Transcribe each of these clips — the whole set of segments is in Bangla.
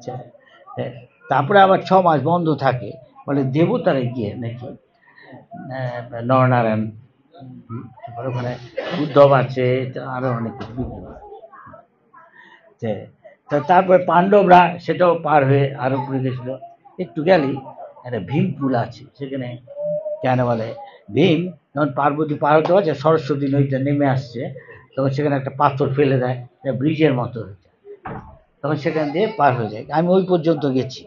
আচ্ছা, তারপরে আবার 6 মাস বন্ধ থাকে, বলে দেবতারা গিয়ে নাকি নরনারায়ণ, তারপরে ওখানে উদ্ধব আছে, আরো অনেক কিছু বিগ্রহ আছে। তারপরে পাণ্ডবরা সেটাও পার হয়ে আরো উপরে গেছিল। একটু গেলেই একটা ভীমপুর আছে, সেখানে কেন বলে ভীম যখন পার্বতী পার হতে পারছে, সরস্বতী নদীটা নেমে আসছে, তখন সেখানে একটা পাথর ফেলে দেয়, ব্রিজের মতো হয়ে যায়, তখন সেখান দিয়ে পার হয়ে যায়। আমি ওই পর্যন্ত গেছি।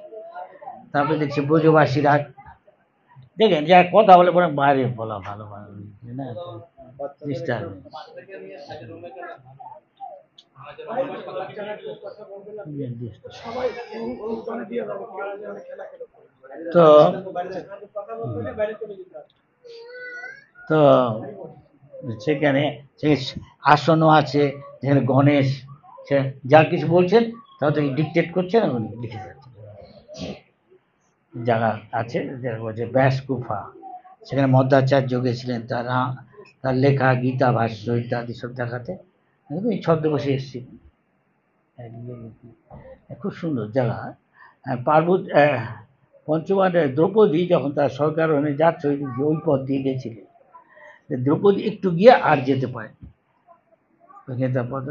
তারপরে দেখছি ব্রজবাসীরা, দেখেন যা কথা বলে পরে বাইরে বলা ভালো ভালো না, ডিস্টার্ব। তো তো সেখানে আসনও আছে, যেখানে গণেশ যা কিছু বলছেন তা তো ডিকটেট করছেন, উনি লিখে যাচ্ছেন। জায়গা আছে যে ব্যাস গুফা, সেখানে মধ্বাচার্য গেছিলেন, তার লেখা গীতা ভাষ্য ইত্যাদি সব দেখাতে। এই ছদ্মবেশে এসেছি, খুব সুন্দর জায়গা। পঞ্চমার দ্রৌপদী যখন তার সরকার যাচ্ছে ওই পথ দিয়ে গেছিলেন, দ্রৌপদী একটু গিয়ে আর যেতে পারে,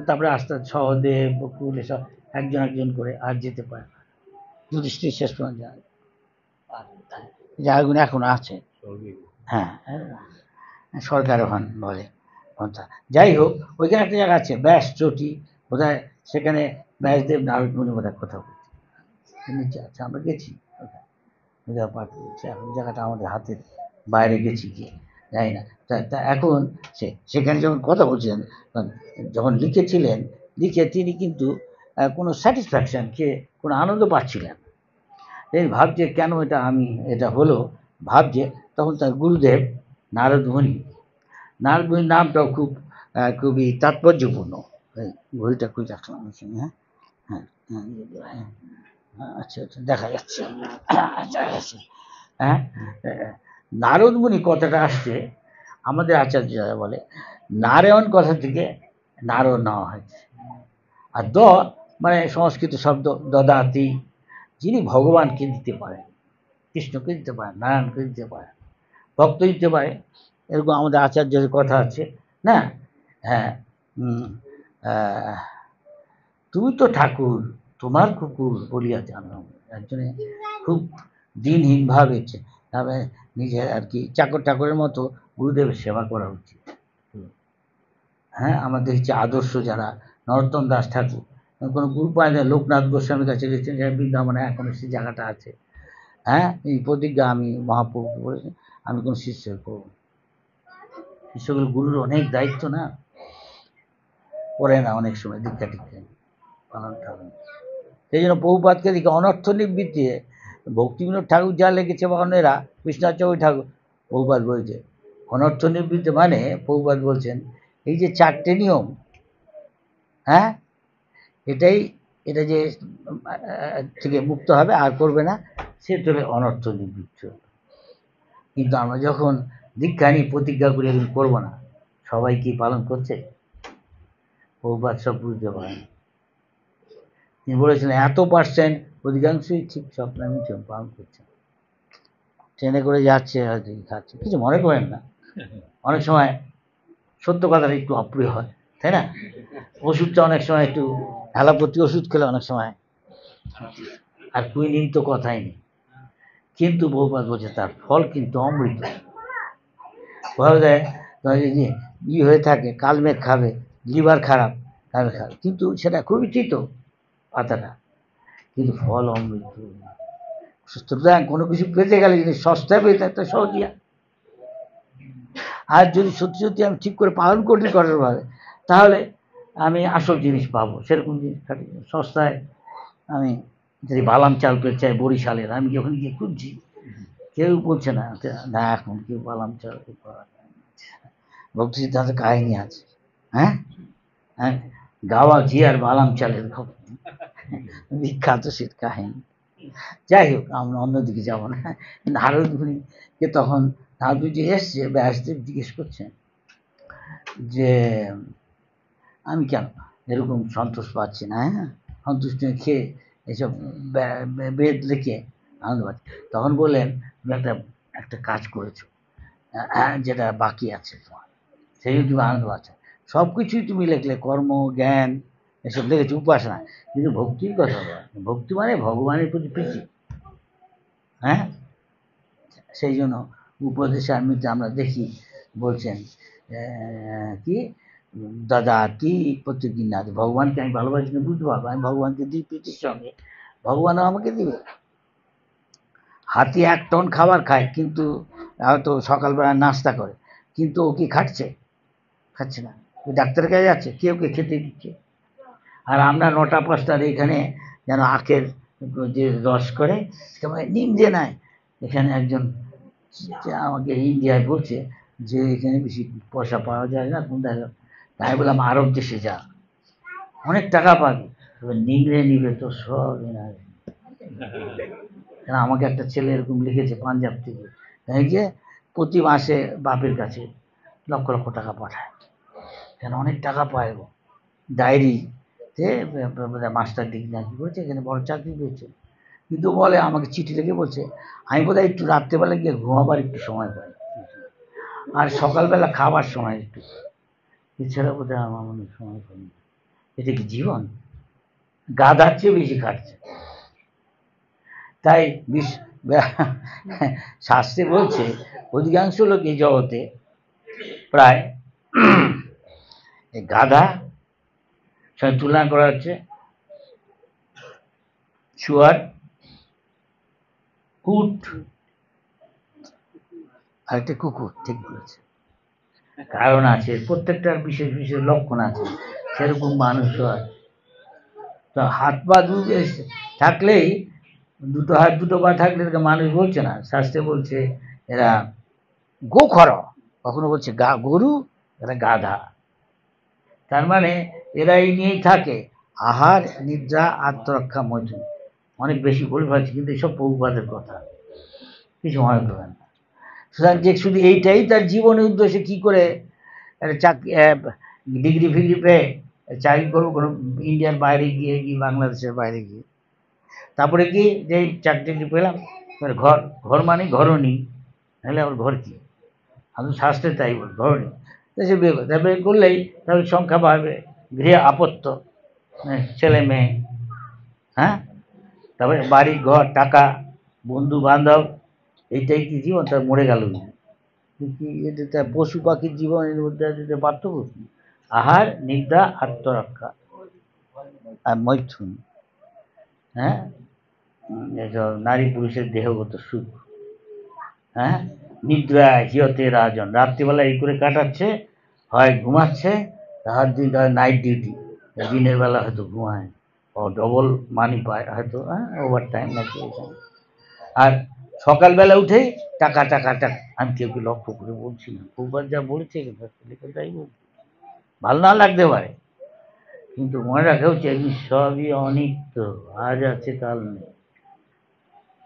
তারপরে আস্তে সহদেব বকুল এসব একজন একজন করে আর যেতে পারে না, যুধিষ্ঠির শেষ পর্যন্ত যায়। জায়গাগুলো এখন আছে, হ্যাঁ, সরকার ওখান বলে। যাই হোক, ওইখানে একটা জায়গা আছে ব্যাস চটি, বোধহয় সেখানে ব্যাসদেব নারদ মুনি বোধহয় কথা বলছে, নিচে আছে, আমরা গেছি পাঠ করেছি। এখন জায়গাটা আমাদের হাতের বাইরে গেছি গিয়ে জানি না। তা এখন সেখানে যখন কথা বলছিলেন, যখন লিখেছিলেন, লিখে তিনি কিন্তু কোনো স্যাটিসফ্যাকশন কোনো আনন্দ পাচ্ছিলেন, এই ভাবছে কেন এটা হলো, ভাবছে তখন তার গুরুদেব নারদ মুনি নামটাও খুবই তাৎপর্যপূর্ণ। ঘড়িটা খুব রাখলাম, হ্যাঁ হ্যাঁ হ্যাঁ, আচ্ছা আচ্ছা, দেখা যাচ্ছে, আচ্ছা হ্যাঁ। নারদ মুনি কথাটা আসছে, আমাদের আচার্যরা বলে নারায়ণ কথা থেকে নারদ নেওয়া হয়েছে, আর মানে সংস্কৃত শব্দ দদাতি, যিনি ভগবানকে দিতে পারেন, কৃষ্ণকে দিতে পারেন, নারায়ণকে দিতে পারেন, ভক্ত দিতে পারে, এরকম আমাদের আচার্যের কথা আছে না। হ্যাঁ, তুমি তো ঠাকুর, তোমার কুকুর বলিয়া জানো, একজনে খুব দিনহীন ভাবে তবে নিজের আর কি চাকরের মতো গুরুদেবের সেবা করা উচিত। হ্যাঁ, আমরা দেখছি আদর্শ যারা, নরোত্তম দাস ঠাকুর কোনো গুরু পায় না, লোকনাথ গোস্বামীর কাছে গেছেন, বৃন্দাবনে এখন সেই জায়গাটা আছে। হ্যাঁ, এই প্রতিজ্ঞা আমি মহাপ্রভুকে বলেছি, আমি কোনো শিষ্যের করব, শিষ্যগুলো গুরুর অনেক দায়িত্ব না, করে না অনেক সময় দীক্ষা টিক্ষা পালন টালন। সেই জন্য প্রভুপাদকে দিকে অনর্থ নিবৃত্তি ভক্তিবিনোদ ঠাকুর যা লেগেছে বা অন্যেরা, কৃষ্ণাচরী ঠাকুর, প্রভুপাদ বলছে অনর্থ নিবৃত্তি মানে, প্রভুপাদ বলছেন এই যে 4টে নিয়ম, হ্যাঁ, এটা যে থেকে মুক্ত হবে আর করবে না, সে চলে অনর্থ নিবৃত্ত। কিন্তু আমরা যখন দীক্ষা নিয়ে প্রতিজ্ঞা করে এগুলো করবো না, সবাই কি পালন করছে? প্রভুপাদ সব বুঝতে পারেন, তিনি বলেছিলেন এত % অধিকাংশই ঠিক স্বপ্ন পালন করছে, ট্রেনে করে যাচ্ছে হয়তো খাচ্ছে, কিছু মনে করেন না। অনেক সময় সত্য কথাটা একটু অপ্রিয় হয়, তাই না? ওষুধটা অনেক সময় একটু অ্যালোপ্যাথি ওষুধ খেলে অনেক সময়, আর কুইনিন তো কথাই নেই, কিন্তু বহুপাত বলছে তার ফল কিন্তু অমৃত। ভাবে দেয় হয়ে থাকে, কালমেঘ খাবে, লিভার খারাপ, কালমেঘ খাবে, কিন্তু সেটা খুবই তিতো পাতাটা, কিন্তু ফল অমৃত। সুতরাং কোনো কিছু পেতে গেলে যদি সস্তায় পেতে একটা সহজিয়া, আর যদি সত্যি সত্যি আমি ঠিক করে পালন করি কঠোরভাবে, তাহলে আমি আসল জিনিস পাবো। সেরকম জিনিস থাকে সস্তায়, আমি যদি বালাম চাল পেতে চাই বরিশালের, আমি যখন গিয়ে খুঁজছি কেউ বলছে না, না এখন কেউ বালাম চাল পাওয়া যায় না। ভক্তি সিদ্ধান্তের কাহিনী আছে, হ্যাঁ হ্যাঁ, গাওয়া ঘি আর বালাম চালের বিখ্যাত শীত কাহিনী। যাই হোক, আমরা অন্যদিকে যাবো না। নারদ মুনিকে তখন নারদ যে এসছে, ব্যাসদেব জিজ্ঞেস করছেন যে আমি কেন এরকম সন্তোষ পাচ্ছি না, হ্যাঁ, সন্তুষ্ট খেয়ে এইসব বেদ লিখে আনন্দ পাচ্ছে। তখন বললেন তুমি একটা একটা কাজ করেছো, যেটা বাকি আছে তোমার, সেই জন্য তুমি আনন্দ পাচ্ছ। সব কিছুই তুমি লিখলে, কর্ম, জ্ঞান, এসব লিখেছো, উপাসনা, কিন্তু ভক্তির কথা বলা। ভক্তি মানে ভগবানের প্রতি প্রীতি। হ্যাঁ, সেই জন্য উপদেশে আমরা দেখি বলছেন কি দাদা কি প্রত্যেকদিন না, ভগবানকে আমি ভালোবাসি না বুঝতে পারবো, আমি ভগবানকে দিই প্রীতির সঙ্গে, ভগবানও আমাকে দিবে। হাতি 1 টন খাবার খায়, কিন্তু হয়তো সকালবেলা নাস্তা করে, কিন্তু ও কি খাচ্ছে? খাচ্ছে না। ও ডাক্তারের কাছে যাচ্ছে, কে ওকে খেতে দিচ্ছে। আর আমরা 9টা 5টার এখানে যেন আখের যে রস করে নিমজে নেয়। এখানে একজন আমাকে ইন্ডিয়ায় বলছে যে এখানে বেশি পয়সা পাওয়া যায় না, কোন জায়গায়। তাই বললাম আরব দেশে যা, অনেক টাকা পাবি, তবে নিংড়ে নিবে তো সব কেন। আমাকে একটা ছেলে এরকম লিখেছে পাঞ্জাব থেকে, এই যে প্রতি মাসে বাপের কাছে লক্ষ লক্ষ টাকা পাঠায়, কেন অনেক টাকা পায় গো। ডায়েরিতে মাস্টার ডিগ্রি না কি করেছে, এখানে বড় চাকরি পেয়েছে, কিন্তু বলে আমাকে চিঠি লিখে বলছে আমি বোধহয় একটু রাত্রেবেলা গিয়ে ঘুমাবার একটু সময় পাই, আর সকালবেলা খাবার সময় একটু, এছাড়া বোধহয় আমার অনেক সময় পাই। এটা কি জীবন? গাধার চেয়ে বেশি খাটছে। তাই শাস্ত্রে বলছে অধিকাংশ লোক এই জগতে প্রায় গাধা সঙ্গে তুলনা করা হচ্ছে, শুয়ার, উট, আর একটা কুকুর। ঠিক বলেছে, কারণ আছে, প্রত্যেকটার বিশেষ বিশেষ লক্ষণ আছে, সেরকম মানুষও আছে। তো হাত পা থাকলেই, দুটো হাত দুটো পা থাকলে মানুষ বলছে না, শাস্ত্রে বলছে এরা গোখর, কখনো বলছে গরু, এরা গাধা। তার মানে এরা এই নিয়েই থাকে, আহার, নিদ্রা, আত্মরক্ষা, মৈথুন। অনেক বেশি বলে ফেলছি, কিন্তু এসব প্রভুপাদের কথা, কিছু মনে করবেন না। সুতরাং যে শুধু এইটাই তার জীবনের উদ্দেশ্যে, কি করে একটা চাকরি, ডিগ্রি ফিগ্রি পেয়ে চাকরি করবো কোনো ইন্ডিয়ার বাইরে গিয়ে, কি বাংলাদেশের বাইরে গিয়ে, তারপরে কি যে চাকরি পেলাম, ঘর, ঘর মানে ঘরণী, নাহলে আমার ঘর কি? আমি শাস্ত্রে তাই বল, ঘরণী। সে বিয়ে করে, বিয়ে করলেই তাহলে সংখ্যা বাড়বে, গৃহে আপত্য, ছেলে মেয়ে, হ্যাঁ, তারপরে বাড়ি ঘর, টাকা, বন্ধু বান্ধব, এইটাই কি জীবন? তার মরে গেল না কি? এটা পশু পাখির জীবনের মধ্যে পার্থক্য কি? আহার, নিদ্রা, আত্মরক্ষা আর মৈথুন, হ্যাঁ, এসব নারী পুরুষের দেহগত সুখ, হ্যাঁ, নিদ্রা হিয়তে রাজন, রাত্রিবেলা এই করে কাটাচ্ছে, হয় ঘুমাচ্ছে, রাত দিন নাইট ডিউটি, দিনের বেলা হয়তো ঘুমায়, ও ডবল মানি পায় হয়তো, হ্যাঁ, ওভার টাইম নাকি। আর সকালবেলা উঠেই টাকা টাকা টাকা। আমি কেউ লক্ষ্য করে বলছি না, খুববার যা বলেছে তাই বলছি, ভালো না লাগতে পারে, কিন্তু মনে রাখা হচ্ছে এগুলি সবই অনিত্য, আজ আছে কাল নেই।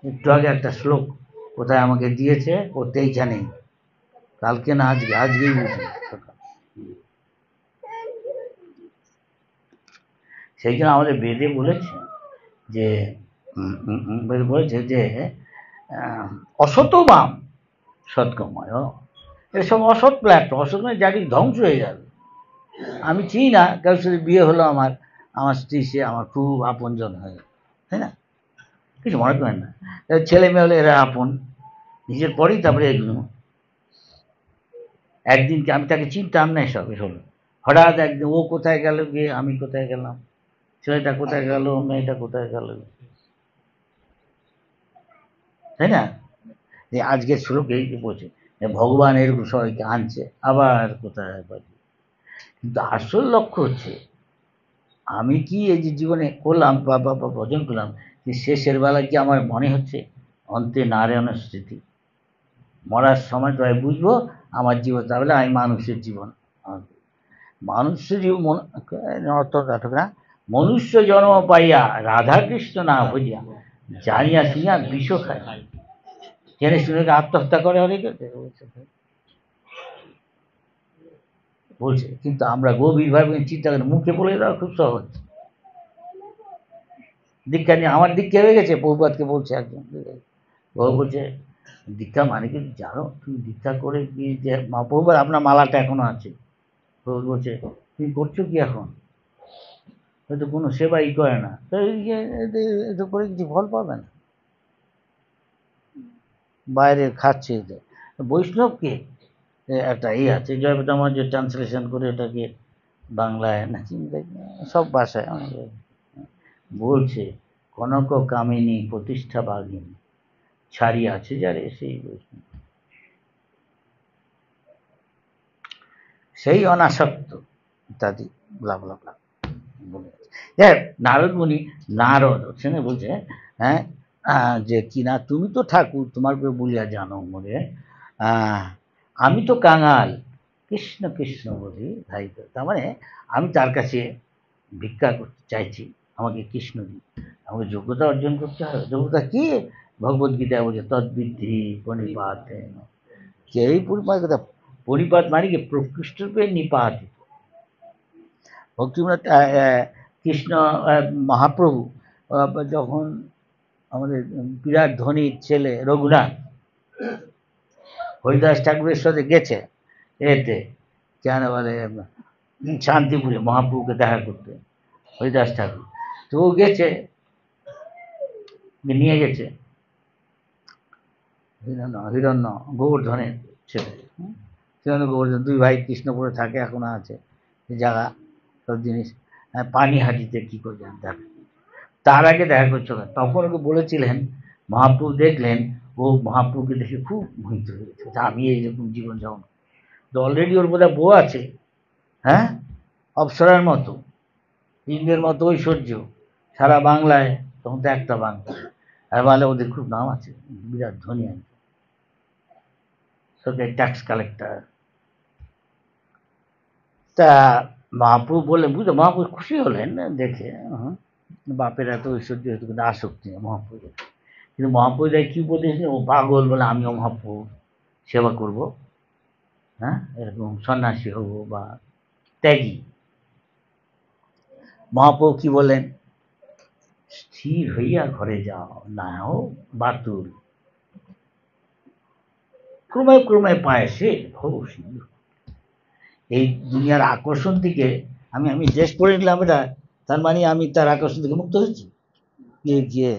একটু আগে একটা শ্লোক কোথায় আমাকে দিয়েছে, এইখানেই, কালকে না আজকে, আজকেই বুঝি। সেই জন্য আমাদের বেদে বলেছে যে বলেছে যে অসত বাম সৎকর্ময়, এসব অসৎ প্ল্যাটফর্ম, অসৎ মানে যাকে ধ্বংস হয়ে যাবে। আমি চিনি না, কারোর সাথে বিয়ে হলো আমার, আমার স্ত্রী সে আমার খুব আপনজন হয়ে, তাই না? কিছু মনে করেন না, ছেলে মেয়ে হলে এরা আপন, নিজের পরেই তারপরে এগুলো। একদিনকে আমি তাকে চিনতাম না, এসব হলো হঠাৎ একদিন, ও কোথায় গেল গিয়ে, আমি কোথায় গেলাম, ছেলেটা কোথায় গেল, মেয়েটা কোথায় গেল, তাই না? যে আজকের শ্লোক এই বলছে ভগবান এরকম সবাইকে আনছে, আবার কোথায় পাচ্ছি। কিন্তু আসল লক্ষ্য হচ্ছে আমি কি এই যে জীবনে করলাম বা ভজন করলাম, যে শেষের বেলায় কি আমার মনে হচ্ছে অন্তে নারায়ণের স্মৃতি, মরার সময় তো আমি বুঝবো আমার জীবন, তাহলে আমি মানুষের জীবন, মনুষ্য জীবন, মনুষ্য জন্ম পাইয়া রাধা কৃষ্ণ না ভজিয়া, জানিয়া শুনিয়া বিষ খায়, জেনে শুনে আত্মহত্যা করে অনেকে বলছে। কিন্তু আমরা গভীরভাবে চিন্তা করি, মুখে বলে দেওয়া খুব সহজ, দীক্ষা নিয়ে আমার দীক্ষা হয়ে গেছে, প্রভুপাদকে বলছে একজন। প্রভু বলছে দীক্ষা মানে কি জানো, তুমি দীক্ষা করে কি যে প্রভুপাদ আপনার মালাটা এখনো আছে। প্রভু বলছে তুমি করছো কি এখন, হয়তো কোনো সেবাই করে না, তো এটা করে কিছু ফল পাবে না, বাইরে খাচ্ছে এটা। বৈষ্ণবকে একটা আছে জয়প্রদামা যে ট্রান্সলেশন করে এটাকে বাংলায় না সব ভাষায় বলছে কনক কামিনী প্রতিষ্ঠা বাঘিনী ছাড়িয়াছে যারে সেই বৈষ্ণব, সেই অনাসক্ত ইত্যাদি ব্লা ব্লা ব্লা বলে। নারদ মুনি, নারদ সেখানে বলছে হ্যাঁ যে কিনা তুমি তো ঠাকুর তোমার বলিয়া জানো মরে, আমি তো কাঙাল কৃষ্ণ কৃষ্ণ বলি ভাই। তার মানে আমি তার কাছে ভিক্ষা করতে চাইছি, আমাকে কৃষ্ণ দিন, আমাকে যোগ্যতা অর্জন করতে হবে। যোগ্যতা কি? ভগবদ্গীতায় বলছে তদ্বিদ্ধি পরিপাত, এই পরিপাত কথা, পরিপাত মানে কি প্রকৃষ্টরূপে নিপাত। ভক্তিনাথ কৃষ্ণ মহাপ্রভু যখন আমাদের বিরাট ধনীর ছেলে রঘুনাথ হরিদাস ঠাকুরের সাথে গেছে এতে কেন বলে শান্তিপুরে মহাপ্রভুকে দেখা করতে, হরিদাস ঠাকুর তো ও গেছে, নিয়ে গেছে হিরণ্য গোবর্ধনের ছেলে, হিরণ্য গোবর্ধন দুই ভাই কৃষ্ণপুরে থাকে, এখনো আছে জায়গা সব জিনিস। পানিহাটিতে কি করে দেখ, তার আগে দেখা করছো না, তখন ওকে বলেছিলেন, মহাপ্রভু দেখলেন, ও মহাপ্রভুকে দেখে খুব মোহিত হয়ে গেছে, আমি এইরকম জীবনযাপন, তো অলরেডি ওর বোধহয় বউ আছে, হ্যাঁ অপ্সরার মতো, ইন্দ্রের মতো ঐশ্বর্য, সারা বাংলায় তখন তো একটা বাংলা, আর বলে ওদের খুব নাম আছে, বিরাট ধনী আছে, সরকারি ট্যাক্স কালেক্টর। তা মহাপ্রভু বললেন, বুঝলো মহাপ্রভু খুশি হলেন দেখে, বাপের এত ঐশ্বর্য হতো কিন্তু আসক্তি নেই মহাপ্রভু। কিন্তু মহাপ্রভু কি উপদেশ, ও পাগল বলে আমিও মহাপ্রভু সেবা করব, হ্যাঁ এরকম সন্ন্যাসী হব বা ত্যাগী। মহাপ্রভু কি বলেন, স্থির হইয়া ঘরে যাও, না হো বাতুল, ক্রমে ক্রমে পায় সে ভব সিন্ধু। এই দুনিয়ার আকর্ষণ থেকে আমি আমি শেষ করে নিলাম এটা, তার মানে আমি তার আকর্ষণ থেকে মুক্ত হয়েছি, গিয়ে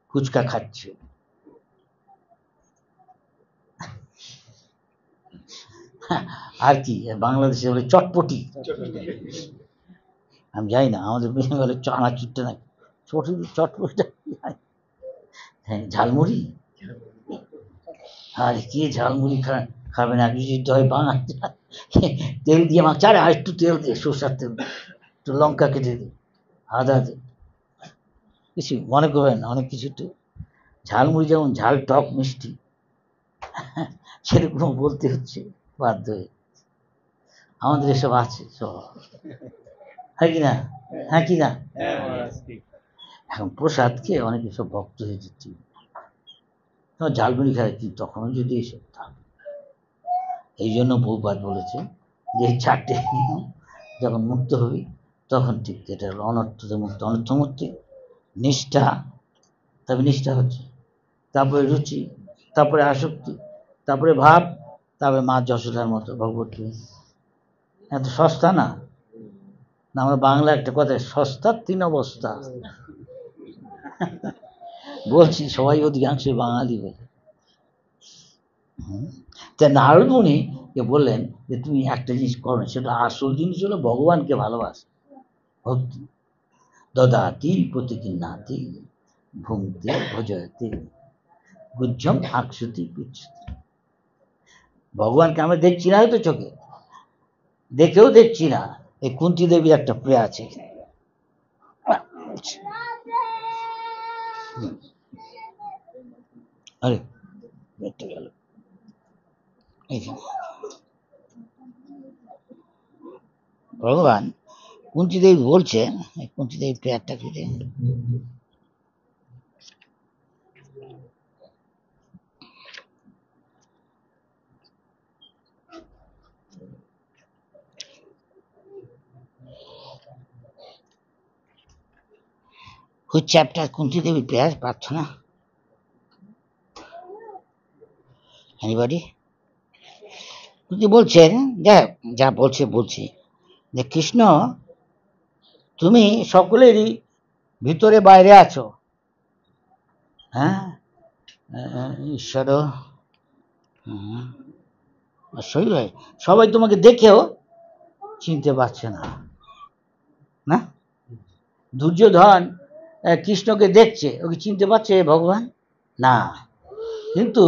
ফুচকা খাচ্ছে, আর কি বাংলাদেশে বলে চটপটি, আমি যাই না, আমাদের বলে চানাচুরটা না চটপটিটা, হ্যাঁ ঝালমুড়ি, আর কে ঝালমুড়ি খাবে না, কিছু হয় বাঙাল তেল দিয়ে মাছ, আরে আর একটু তেল দিয়ে, সরষার তেল, একটু লঙ্কা কেটে দে, আদা দে, কিছু মনে করবেন না, অনেক কিছু একটু ঝালমুড়ি যেমন ঝাল টক মিষ্টি, সেরকম বলতে হচ্ছে বাধ্য হয়ে, আমাদের এসব আছে সব, হ্যাঁ কি না, হ্যাঁ কি না, এখন প্রসাদ খেয়ে অনেকে সব ভক্ত হয়ে যাচ্ছে, ঝালমুড়ি খায় কি তখনও যদি এসব থাকে। এই জন্য বহুবার বলেছে যে এই চারটে যখন মুক্ত হবি তখন ঠিক, যেটা হলো অনর্থতে মুক্ত, অনর্থ মুক্তি, নিষ্ঠা, তবে নিষ্ঠা হচ্ছে, তারপরে রুচি, তারপরে আসক্তি, তারপরে ভাব, তারপরে মা যশোদার মতো ভগবতী। এত সস্তা না, আমরা বাংলা একটা কথা, সস্তার তিন অবস্থা, বলছি সবাই অধিকাংশ বাঙালি বলে। তা নারদ মুনি বললেন যে তুমি একটা জিনিস করো, সেটা আসল জিনিস হলো ভগবানকে ভালোবাসা, ভক্তি, দদাতি প্রতিকিন্নাতি ভুঙ্ক্তে ভজয়তে গুজ্জম আকসুতি গুচ্ছতি। ভগবানকে আমরা দেখছি না হয়তো চোখে, দেখেও দেখছি না, এই কুন্তী দেবীর একটা প্রে আছে, আরে গেল ভগবান কুন্তী দেবী বলছেন, কুন্তী দেবী প্রেয়ারটা ফিরে, Which chapter Kunti Devi prayers Prarthana? Anybody? Kunti বলছেন, যা বলছি যে কৃষ্ণ তুমি সকলেরই ভিতরে বাইরে আছো, হ্যাঁ, ঈশ্বর সবাই তোমাকে দেখেও চিনতে পারছে না। না, দুর্যোধন কৃষ্ণকে দেখছে, ওকে চিনতে পারছে ভগবান না, কিন্তু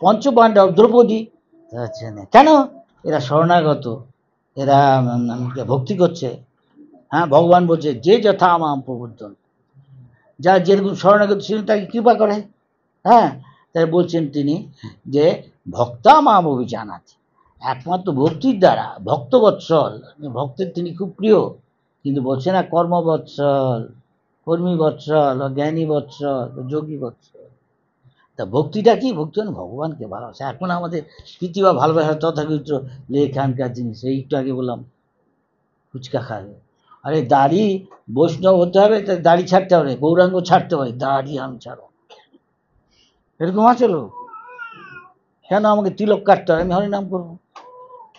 পঞ্চপাণ্ডব দ্রৌপদী কেন? এরা শরণাগত, এরা ভক্তি করছে। হ্যাঁ, ভগবান বলছে যে যথা মাম প্রবুদ্ধন, যা যেরকম শরণাগত ছিলেন তাকে কৃপা করে। হ্যাঁ, তাই বলছেন তিনি যে ভক্তা মাম অভিজানাতি, একমাত্র ভক্তির দ্বারা, ভক্তবৎসল, ভক্তের তিনি খুব প্রিয়, কিন্তু বলছে না কর্মবৎসল, কর্মী বৎসল, জ্ঞানী বৎসল, যোগী বৎসল। তা ভক্তিটা কি? ভক্তি মানে ভগবানকে ভালোবাসা। এখন আমাদের প্রীতি বা ভালোবাসা তথাকথিত এখানকার জিনিস। এই একটু আগে বললাম ফুচকা খাবে, আরে দাড়ি বৈষ্ণব হতে হবে, তাই দাড়ি ছাড়তে হবে, গৌরাঙ্গ ছাড়তে হয়, দাড়ি আমি ছাড়ো, এরকম আছে লোক। কেন আমাকে তিলক কাটতে হয়, আমি হরিনাম করবো?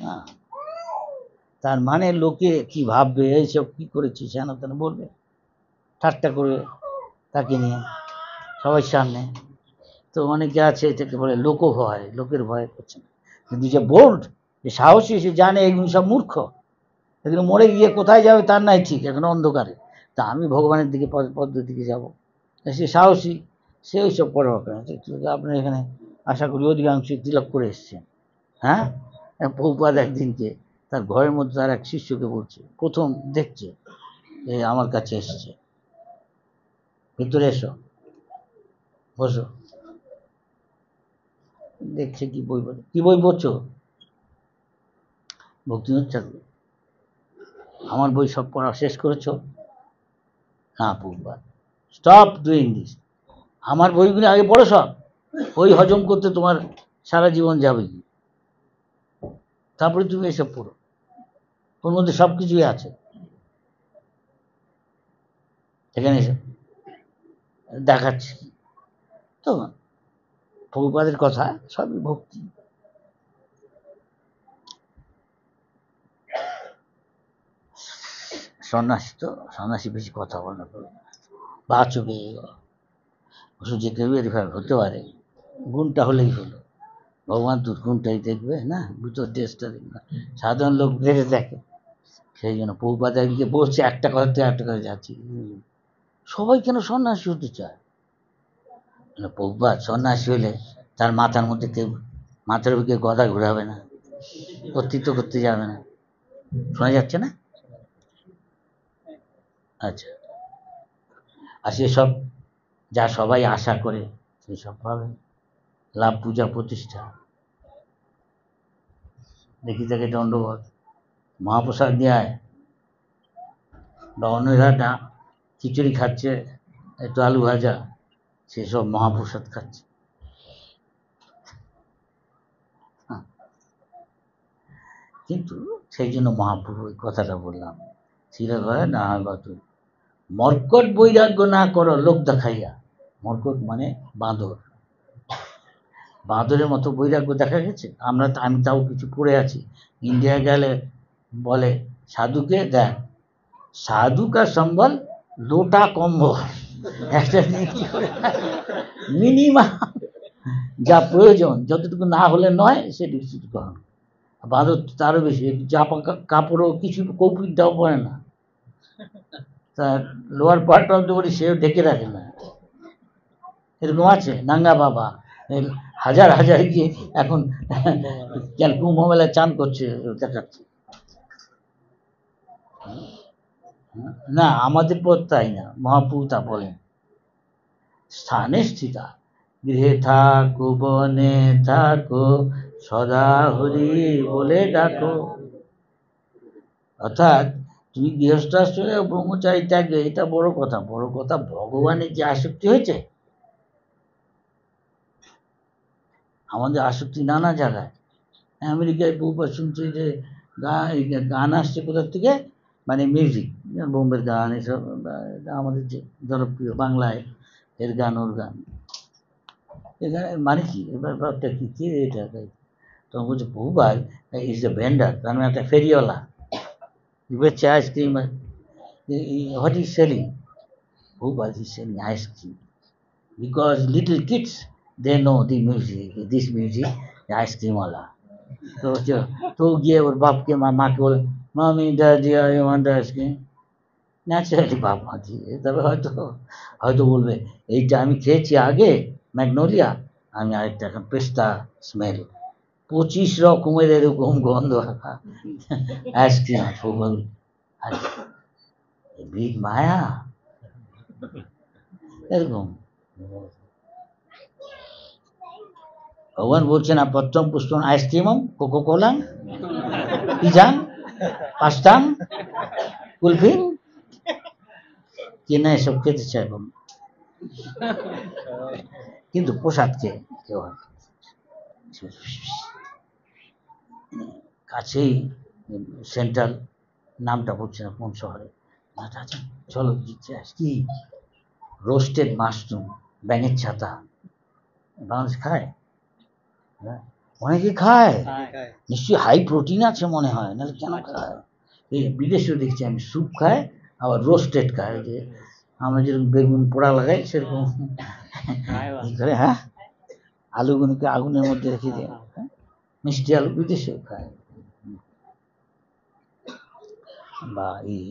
হ্যাঁ, তার মানে লোকে কি ভাববে, এইসব কি করেছি যেন তেন বলবে, ঠাট্টা করবে তাকে নিয়ে সবার সামনে। তো অনেকে আছে এটাকে বলে লোকভয়, লোকের ভয় করছে না। কিন্তু যে বোল্ড, যে সাহসী, সে জানে এগুলো সব মূর্খ, এগুলো মরে গিয়ে কোথায় যাবে তার নাই ঠিক, এখন অন্ধকারে। তা আমি ভগবানের দিকে পদ্ধতির দিকে যাবো, সে সাহসী, সে ওইসব পরোয়া করে না। আপনার এখানে আশা করি অধিকাংশই তিলক করে এসছেন। হ্যাঁ, প্রভুপাদ একদিনকে তার ঘরের মধ্যে তার এক শিষ্যকে বলছে, প্রথম দেখছে আমার কাছে এসছে, ভিতরে এসো, বসো। দেখছে কি বই পড়ে, কি বই পড়ছো? ভক্তিনাথ ঠাকুর। আমার বই সব পড়া শেষ করেছো? না প্রভুপাদ। স্টপ ডুইং দিস, আমার বইগুলো আগে পড়ো সব, ওই হজম করতে তোমার সারা জীবন যাবে কি, তারপরে তুমি এসব পড়ো, ওর মধ্যে সব কিছুই আছে। এখানে এসব দেখাচ্ছি তো প্রভুপাদের কথা সবই ভক্তি। সন্ন্যাসী তো, সন্ন্যাসী বেশি কথা বলে না, বাঁচবে যে কেউ ভেরিফাই হতে পারে, গুণটা হলেই হলো। ভগবান দুর্গুণটাই দেখবে না, ভিতর দেশটা দেখবে না, সাধারণ লোক বেড়ে দেখে। সেই জন্য প্রভুপাদ একদিকে বলছে একটা কথা থেকে একটা কথা যাচ্ছি, সবাই কেন সন্ন্যাসী হতে চায়? প্রভুপাদ সন্ন্যাসী হলে তার মাথার মধ্যে কেউ, মাথার উপর কেউ গদা ঘুরাবে না, কর্তৃত্ব করতে যাবে না। শোনা যাচ্ছে না? আচ্ছা, আর সেসব যা সবাই আশা করে সেসব পাবে, লাভ, পূজা, প্রতিষ্ঠা। দেখি তাকে দণ্ডবোধ, মহাপ্রসাদ দেয়, বা অন্যরা খিচুড়ি খাচ্ছে, একটু আলু ভাজা, সেসব মহাপ্রসাদ খাচ্ছে। কিন্তু সেই জন্য মহাপ্রভু ওই কথাটা বললাম, ছিল ঘরে না হয় বাতুল, মর্কট বৈরাগ্য না করো লোক দেখাইয়া। মর্কট মানে বাঁদর, বাঁদরের মতো বৈরাগ্য দেখা গেছে? আমি তাও কিছু পড়ে আছি। ইন্ডিয়া গেলে বলে সাধুকে দেখ, সাধু কা সম্বল লোটা কম্বল, একটা মিনিমাম যা প্রয়োজন, যতটুকু না হলে নয় সেটুকু গ্রহণ। বাঁদর তারও বেশি, জাপা কাপড়ও কিছু কৌপিনটাও পরে না, তার lower part of the body সেও ঢেকে রাখে না। এরকম আছে নাঙ্গা বাবা, হাজার হাজার গিয়ে এখন কুম্ভ মেলায় চান করছে, দেখাচ্ছে। না, আমাদের পথ তাই না, মহাপ্রভু তা বলেন, স্থানে স্থিতা, গৃহে থাকো বনে থাকো, সদা হরি বলে ডাকো। অর্থাৎ তুমি গৃহস্থাশ্রমে ব্রহ্মচারী ত্যাগে, এটা বড় কথা। বড় কথা ভগবানের যে আসক্তি হয়েছে, আমাদের আসক্তি নানা জায়গায়। আমেরিকায় বহুবার শুনছি যে গান আসছে কোথার থেকে, মানে মিউজিক, বোম্বের গান এসব, আমাদের যে জনপ্রিয় বাংলায় এর গান ওর গান, এখানে মানে কি এবার ভাবটা কি কে এটা, তখন বলছে বহুবার ইজ এ ভেন্ডার, তার মানে একটা ফেরিওয়ালা, বেচছে আইসক্রিম, হোয়াট ইজ সেলিং, বহুবার is selling ice cream, because little kids they know the music, this music, the ice-cream wala. তো গিয়ে ওর বাপকে মাকে বলে, মামি daddy I want ice cream, naturally বাপ মা দিয়ে, তবে হয়তো হয়তো বলবে এইটা আমি খেয়েছি আগে ম্যাগনোলিয়া, আমি আরেকটা এখন পেস্তা স্মেল, 25 রকমের এরকম গন্ধ আইসক্রিম, বিগ মায়া এরকম। ভগবান বলছেন না প্রথম পুষ্পম আইসক্রিমম কোকোকোলা পিজান পাস্তাম কুলফিন, কে না এসব খেতে চাইব, কিন্তু প্রসাদ খেয়ে কেউ কাছেই সেন্ট্রাল, নামটা বলছে না কোন শহরে, চলো দিচ্ছে কি রোস্টেড মাশরুম, ব্যাঙের ছাতা, বাংলাদেশ খায়, অনেকে খায়, নিশ্চয়ই হাই প্রোটিন আছে মনে হয়, নাহলে কেন খায়? এই বিদেশেও দেখছি আমি স্যুপ খায়, আবার রোস্টেড খায়, যে আমরা যেরকম বেগুন পোড়া লাগাই সেরকম করে, হ্যাঁ, আলুগুলোকে আগুনের মধ্যে রেখে দেয়, মিষ্টি আলু বিদেশেও খায়, বা এই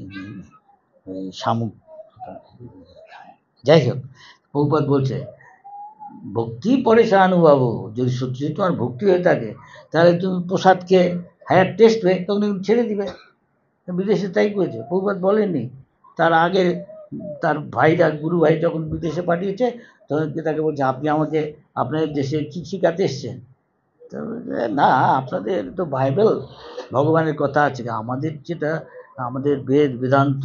শামুক, যাই হোক প্রভুপাদ বলছে ভক্তি পরে অনুভব, যদি সত্যি তোমার ভক্তি হয়ে থাকে তাহলে তুমি প্রসাদকে হায়ার টেস্ট পেয়ে তখন ছেড়ে দিবে। বিদেশে তাই করেছে, প্রভুপাদ বলেননি, তার আগে তার ভাইরা গুরু ভাই যখন বিদেশে পাঠিয়েছে তখন তাকে বলছে আপনি আমাকে আপনাদের দেশে কী শিখাতে এসছেন, না আপনাদের তো বাইবেল ভগবানের কথা আছে, আমাদের যেটা আমাদের বেদ বেদান্ত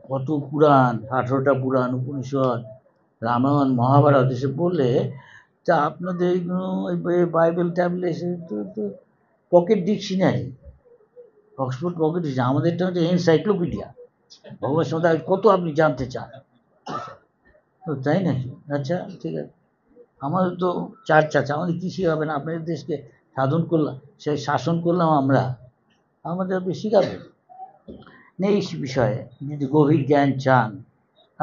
কত পুরাণ, 18টা পুরাণ উপনিষদ রামায়ণ মহাভারত এসে বললে, তা আপনাদের বাইবেল ট্যাবলেট এসে তো pocket dictionary, Oxford pocket dictionary, আমাদেরটা হচ্ছে এনসাইক্লোপিডিয়া, ভগবান সম্বন্ধে কত আপনি জানতে চান, তো তাই নাকি, আচ্ছা ঠিক আছে, আমাদের তো চার চাচা, আমাদের কী শিখাবে না, আপনাদের দেশকে সাধন করলাম, সেই শাসন করলাম আমরা, আমাদের আপনি শিখাবেন নেই বিষয়ে, যদি গভীর জ্ঞান চান,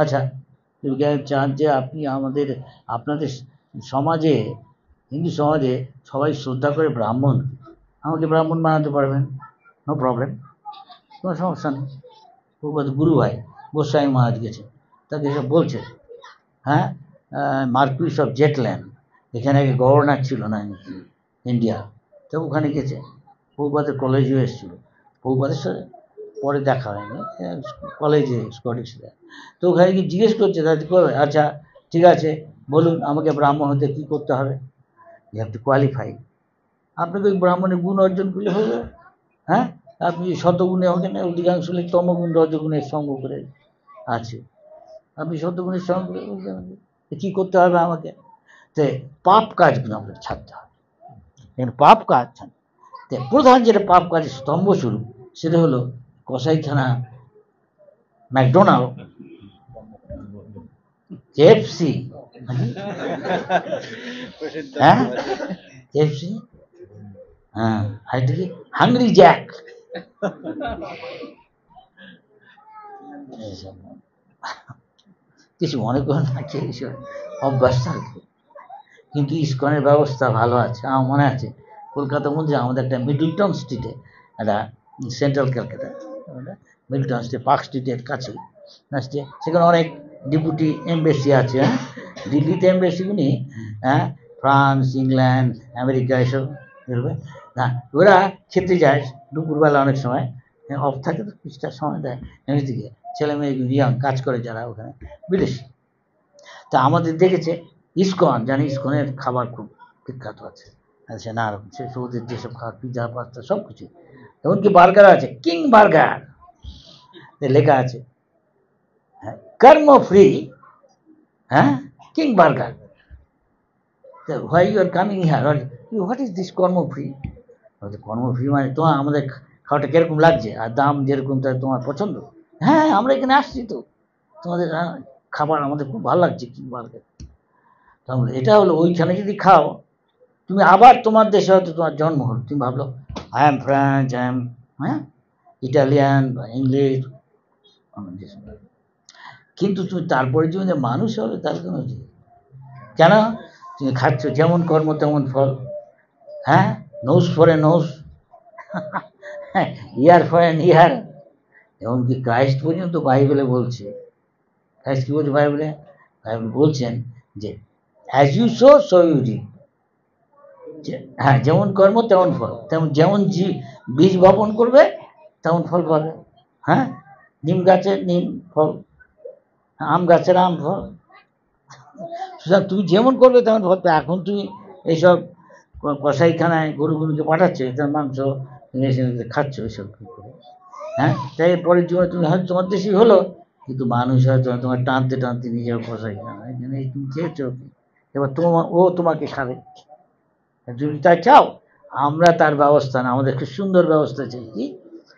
আচ্ছা জ্ঞান চান যে আপনি আমাদের আপনাদের সমাজে, হিন্দু সমাজে সবাই শ্রদ্ধা করে ব্রাহ্মণ, আমাকে ব্রাহ্মণ বানাতে পারবেন, নো প্রবলেম, কোনো সমস্যা নেই। গুরু ভাই গোস্বামী মহারাজ গেছে, তাকে এসব বলছে, হ্যাঁ মার্কুইস অফ জেটল্যান্ড, এখানে আগে গভর্নর ছিল না ইন্ডিয়া, তো ওখানে গেছে, প্রভুপাদের কলেজেও এসেছিল, প্রভুপাদের সাথে পরে দেখা হয়নি, কলেজে স্কটিশে, তো ওখানে গিয়ে জিজ্ঞেস করছে দাদি করবে, আচ্ছা ঠিক আছে বলুন আমাকে ব্রাহ্মণ হতে কী করতে হবে, ইউ হ্যাভ টু কোয়ালিফাই, আপনাকে ওই ব্রাহ্মণের গুণ অর্জন করলে হবে, হ্যাঁ আপনি শতগুণে হবেন, অধিকাংশ তমগুণ রজগুণের সঙ্গ করে আছে, আপনি শতগুণের সঙ্গ করে কী করতে হবে আমাকে, তো পাপ কাজগুলো আমাকে ছাড়তে হবে, পাপ কাজ প্রধান যেটা পাপ কাজের স্তম্ভস্বরূপ সেটা হলো কসাইখানা, ম্যাকডোনাল্ড, কেএফসি, হ্যাঁ কেএফসি, হ্যাঁ আরেকটা কি হাংরি জ্যাক, কিছু মনে করেন না, এইসব অভ্যাস থাকবে, কিন্তু ইস্কনের ব্যবস্থা ভালো আছে, আমার মনে আছে কলকাতার মধ্যে আমাদের একটা মিডলটন স্ট্রিটে, একটা central Calcutta Middleton street, park স্ট্রিটের কাছে, সেখানে অনেক ডেপুটি এমবেসি আছে, হ্যাঁ দিল্লিতে এমবেসিগুলি, হ্যাঁ ফ্রান্স ইংল্যান্ড আমেরিকা এসব বেরোবে না, ওরা খেতে যায় দুপুরবেলা, অনেক সময় অফ থাকে তো কিছুটা সময় দেয়, এমনিদিকে ছেলে মেয়ে ইয়াং কাজ করে যারা ওখানে বিদেশি, তা আমাদের দেখেছে ইস্কন, জানি ইস্কনের খাবার খুব বিখ্যাত আছে, আচ্ছা না সে ওদের যেসব খাবার পিৎজা পাস্তা সব কিছু, এমনকি বার্গার আছে, কিং বার্গার লেখা আছে, হ্যাঁ কর্ম ফ্রি, হ্যাঁ king burger, why you are coming here, what is this karma free, karma free মানে তো আমাদের খাওয়াটা কিরকম লাগছে আর দাম যেরকম তাই তোমার পছন্দ? হ্যাঁ, আমরা এখানে আসছি তো, তোমাদের খাবার আমাদের খুব ভালো লাগছে, কি ভালো লাগে। তাহলে এটা হলো, ওইখানে যদি খাও তুমি আবার তোমার দেশে হয়তো তোমার জন্ম হলো, তুমি ভাবলো I am French, I am হ্যাঁ ইটালিয়ান বা ইংলিশ, কিন্তু তুমি তারপরে তুমি যে মানুষ হবে তার কোনো কেন? তুমি খাচ্ছ যেমন কর্ম তেমন ফল। হ্যাঁ, nose for a nose, ear for an ear. এমনকি ক্রাইস্ট পর্যন্ত বাইবেলে বলছে, ক্রাইস্ট কি বলছে বাইবেলে? বাইবেল বলছেন যে as you sow so you reap. হ্যাঁ, যেমন কর্ম তেমন ফল, তেমন যেমন বীজ বপন করবে তেমন ফল পাবে। হ্যাঁ, নিম গাছের নিম ফল, আম গাছের আম ফল। সুতরাং তুমি যেমন করবে তেমন ফল। এখন তুমি এইসব কসাইখানায় গরুগুলোকে পাঠাচ্ছ, তার মাংস খাচ্ছ এইসব কী করে? হ্যাঁ, তাই পরের জীবনে তুমি হয়তো তোমার দেশই হলো, কিন্তু মানুষ হয়তো তোমার টানতে টানতে নিজের কসাইখানা এখানে তুমি খেয়েছো, এবার ও তোমাকে খাবে। যদি তাই চাও, আমরা তার ব্যবস্থা না, আমাদের খুব সুন্দর ব্যবস্থা চাই। কি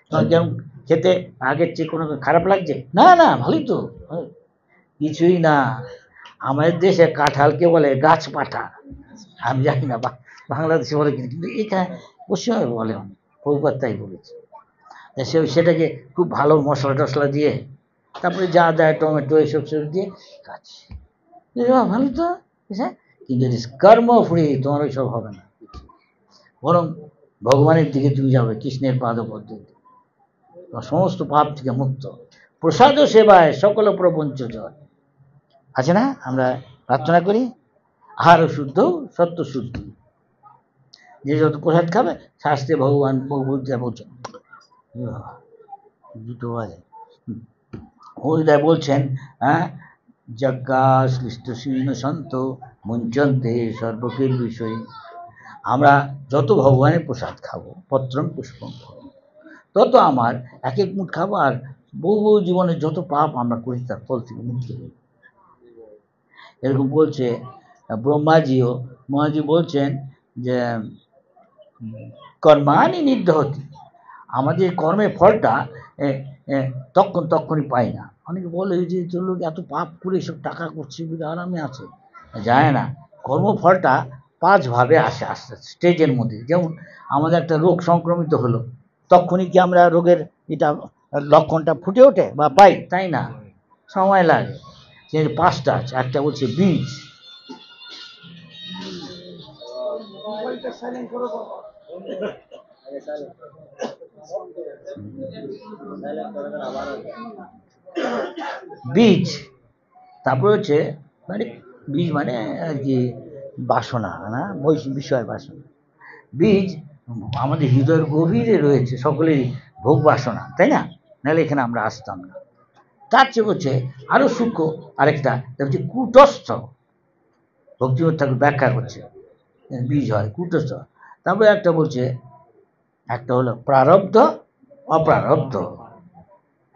তোমার যেমন খেতে আগের চেয়ে কোনো খারাপ লাগছে? না না, ভালোই তো, কিছুই না। আমাদের দেশে কাঁঠালকে বলে গাছ পাঠা, আমি জানি না বাংলাদেশে বলে কিন্তু এখানে পশ্চিমবঙ্গে বলে, প্রভুপাত তাই বলেছে। সেটাকে খুব ভালো মশলা টশলা দিয়ে, তারপরে যা দেয় টমেটো এসব সব দিয়ে খাচ্ছে, ভালো তো। হ্যাঁ, কিন্তু কর্ম ফ্রি, তোমার ওইসব হবে না, বরং ভগবানের দিকে তুমি যাবে, কৃষ্ণের পাদ পদ্ধতি, সমস্ত পাপ থেকে মুক্ত, প্রসাদ সেবায় সকল প্রপঞ্চ জয়। আছে না, আমরা প্রার্থনা করি আহার শুদ্ধ সত্য শুদ্ধ, যে যত প্রসাদ খাবে শাস্ত্রে ভগবান বলছেন। দুটো বাজে, হরিদায় বলছেন, হ্যাঁ, যজ্ঞা শ্লিষ্ট শীর্ণ সন্ত মুঞ্চন্তে সর্বকের বিষয়। আমরা যত ভগবানের প্রসাদ খাবো, পত্রং পুষ্পং, তত আমার এক এক মুঠ খাবো, আর বহু বহু জীবনের যত পাপ আমরা করি তার ফল থেকে মুক্তি হই। এরকম বলছে ব্রহ্মাজিও। মহাজি বলছেন যে কর্মানি নির্দহতি, আমাদের কর্মের ফলটা তখনই পাই না। অনেকে বলে যে লোক এত পাপ করে সব টাকা করছে বলে আরামে আছে, যায় না। কর্মফলটা 5 ভাবে আসে আস্তে আস্তে স্টেজের মধ্যে। যেমন আমাদের একটা রোগ সংক্রমিত হলো, তখনই কি আমরা রোগের এটা লক্ষণটা ফুটে ওঠে বা পাই? তাই না, সময় লাগে। সে 5টা আছে। একটা বলছে বীজ, বীজ, তারপরে হচ্ছে মানে বীজ মানে আর কি বাসনা, না বিষয় বাসনা। বীজ আমাদের হৃদয়ের গভীরে রয়েছে সকলেরই ভোগ বাসনা, তাই না? নাহলে এখানে আমরা আসতাম না। তার চেয়ে হচ্ছে আরো সূক্ষ্ম আরেকটা হচ্ছে কূটস্থ, ভক্তিবত ঠাকুর ব্যাখ্যা করছে, বীজ হয় কূটস্থ। তারপরে একটা বলছে, একটা হলো প্রারব্ধ অপ্রারব্ধ,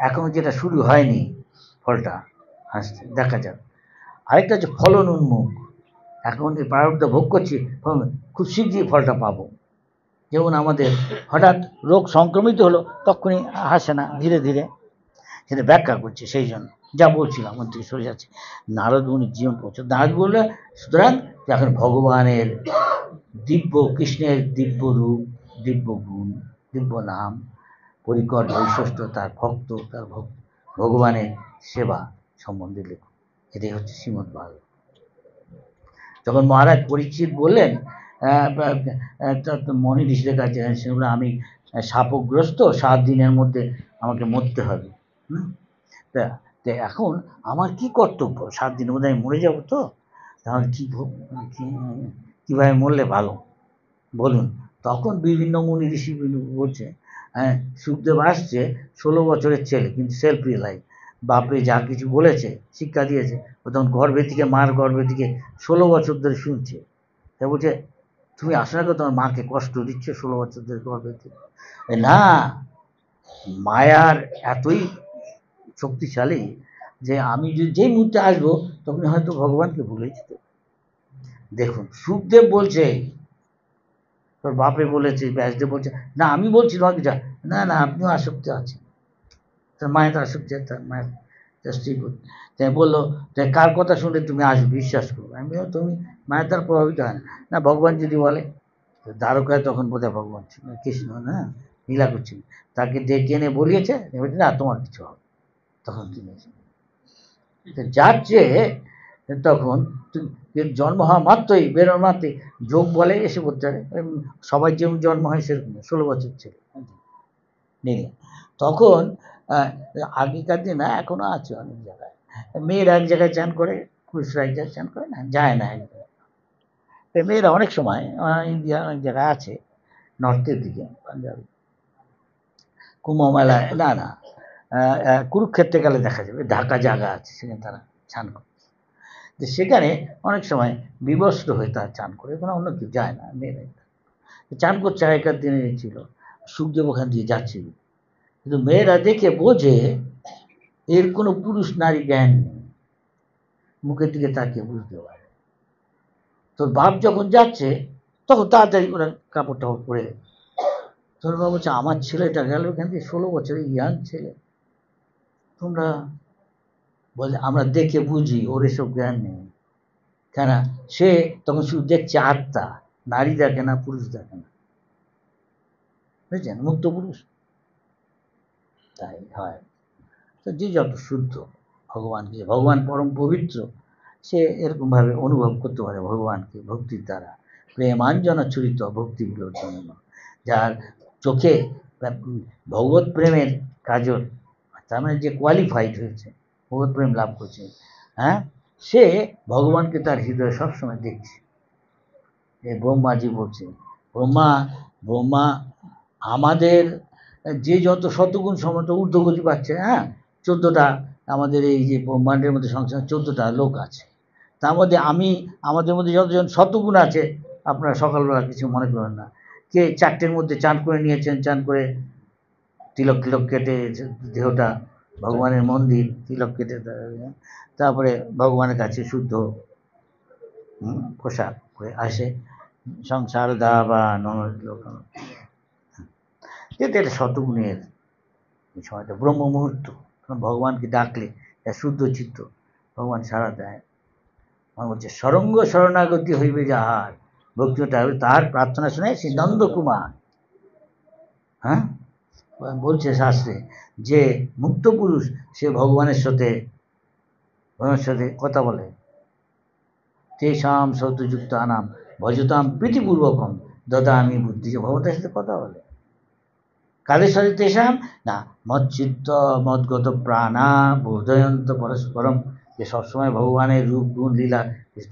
এখন যেটা শুরু হয়নি ফলটা আসছে, দেখা যাক। আরেকটা হচ্ছে ফলন উন্মুখ, এখন এই প্রারব্ধ ভোগ করছি, খুব শীঘ্রই ফলটা পাবো। যেমন আমাদের হঠাৎ রোগ সংক্রমিত হলো, তখনই আসে না, ধীরে ধীরে, সেটা ব্যাখ্যা করছে। সেই জন্য যা বলছিলাম আমার থেকে সরে যাচ্ছে। নারদ মুনির জীবন পৌঁছে, নারদ বললে সুতরাং এখন ভগবানের দিব্য, কৃষ্ণের দিব্য রূপ, দিব্য গুণ, দিব্য নাম, পরিকর বৈশিষ্ট্য, তার ভক্ত, তার ভগবানের সেবা সম্বন্ধে লেখো। এটাই হচ্ছে শ্রীমদ্ ভাগবত। যখন মহারাজ পরীক্ষিত বললেন মনি ঋষিদের কাছে, সেগুলো আমি শাপগ্রস্ত, 7 দিনের মধ্যে আমাকে মরতে হবে, তা এখন আমার কি কর্তব্য? 7 দিনের মধ্যে আমি মরে যাব তো, তাহলে কীভাবে মরলে ভালো বলুন? তখন বিভিন্ন মুনি ঋষি বলছে, হ্যাঁ, সুখদেব আসছে 16 বছরের ছেলে, কিন্তু সেলফ রিয়েলাইজ, বাপে যা কিছু বলেছে, শিক্ষা দিয়েছে, ও তখন গর্ভে থেকে, মার গর্ভে থেকে 16 বছর ধরে শুনছে। তা বলছে, তুমি আসলে তো তোমার মাকে কষ্ট দিচ্ছ 16 বছর ধরে গর্ভে থেকে। না, মায়ার এতই শক্তিশালী যে আমি যেই মুহূর্তে আসবো তখন হয়তো ভগবানকে ভুলে যেতে। দেখুন, সুখদেব বলছে, তোর বাপে বলেছে, ব্যাসদেব বলছে, না আমি বলছি তোমাকে যা, না না, আপনিও আসক্তি আছেন। তার মায়ের তো আসক্তি, তার মায়ের তার স্ত্রী তাই বললো, তাই কার কথা শুনলে তুমি আসবে বিশ্বাস করবো? আমি বললাম, তুমি মায়ের তার প্রভাবিত হয় না। না, ভগবান যদি বলে। দ্বারকায় তখন বোধহয় ভগবান ছিল, কৃষ্ণ না, লীলা করছিল, তাকে ডেকে এনে বলিয়েছে, না তোমার কিছু হবে। তখন তিনি যাচ্ছে, তখন জন্ম হওয়া মাত্রই, বেরোর মাত্রই যোগ বলে এসে পড়তে হবে। সবাই যেমন জন্ম হয় সেরকম 16 বছর ছিল নিয়ে। তখন আগেকার দিন না, এখনো আছে অনেক জায়গায়, মেয়েরা এক জায়গায় চান করে, পুরুষরা এক জায়গায় চান করে না, যায় না এক জায়গায়। মেয়েরা অনেক সময় ইন্ডিয়া অনেক জায়গায় আছে, নর্থের দিকে, পাঞ্জাবি কুম্ভ মেলায়, না না, কুরুক্ষেত্রে গেলে দেখা যাবে, ঢাকা জায়গা আছে, সেখানে তারা চান করে। যে সেখানে অনেক সময় বিবস্ত্র হয়ে তারা চান করে, কোনো অন্য কেউ যায় না, মেয়েরা চান করছে। আগেকার দিনে ছিল, সুখদেব ওখান দিয়ে যাচ্ছিল, কিন্তু মেয়েরা দেখে বোঝে এর কোনো পুরুষ নারী জ্ঞান নেই, মুখের দিকে তাকিয়ে বুঝতে পারে। তোর বাপ যখন যাচ্ছে তখন তাড়াতাড়ি ওরা কাপড় টাপড় পরে, তোর বাবা বলছে আমার ছেলেটা গেল এখান থেকে, 16 বছরের ইয়াং ছেলে, তোমরা বলে আমরা দেখে বুঝি, ওর এসব জ্ঞান নেই। কেন? সে তখন শুধু দেখছে আত্মা, নারী দেখে না, পুরুষ দেখে না, বুঝছেন? মুক্ত পুরুষ তাই হয়। তো যে যত শুদ্ধ ভগবানকে, ভগবান পরম পবিত্র, সে এরকমভাবে অনুভব করতে পারে ভগবানকে ভক্তির দ্বারা, প্রেমাঞ্জনা চরিত ভক্তিগুলোর জন্য। যার চোখে ভগবত প্রেমের কাজল, তার মানে যে কোয়ালিফাইড হয়েছে, ভগবত প্রেম লাভ করছে, হ্যাঁ, সে ভগবানকে তার হৃদয়ে সবসময় দেখছে। এ ব্রহ্মাজি বলছে, ব্রহ্মা আমাদের যে যত শতগুণ সমত ঊর্ধ্বগতি পাচ্ছে, হ্যাঁ, 14টা আমাদের এই যে ব্রহ্মাণ্ডের মধ্যে সংসার 14টা লোক আছে, তার মধ্যে আমাদের মধ্যে যতজন শতগুণ আছে, আপনারা সকালবেলা কিছু মনে করেন না, কে 4টের মধ্যে চান করে নিয়েছেন, চান করে তিলক কেটে দেহটা ভগবানের মন্দির, তিলক কেটে তারপরে ভগবানের কাছে শুদ্ধ পোশাক করে আসে, সংসার দাবা লোক, যেটা এটা শতগুণের সময়টা, ব্রহ্ম মুহূর্ত, ভগবানকে ডাকলে শুদ্ধ চিত্ত ভগবান সাড়া দেয়। বলছে সরঙ্গ শরণাগতি হইবে যাহার, ভক্তিটা তার প্রার্থনা শুনে সে নন্দকুমার, হ্যাঁ, বলছে শাস্ত্রে যে মুক্ত পুরুষ সে ভগবানের সাথে কথা বলে, তেষাম সত্যযুক্ত আনাম ভজতাম প্রীতিপূর্বকম দদামি বুদ্ধি, যে ভগবতের সাথে কথা বলে। কাদের সাথে? তেষাম না, মচ্চিত্ত মদগত প্রাণা বোধয়ন্ত পরস্পরম, যে সবসময় ভগবানের রূপ গুণ লীলা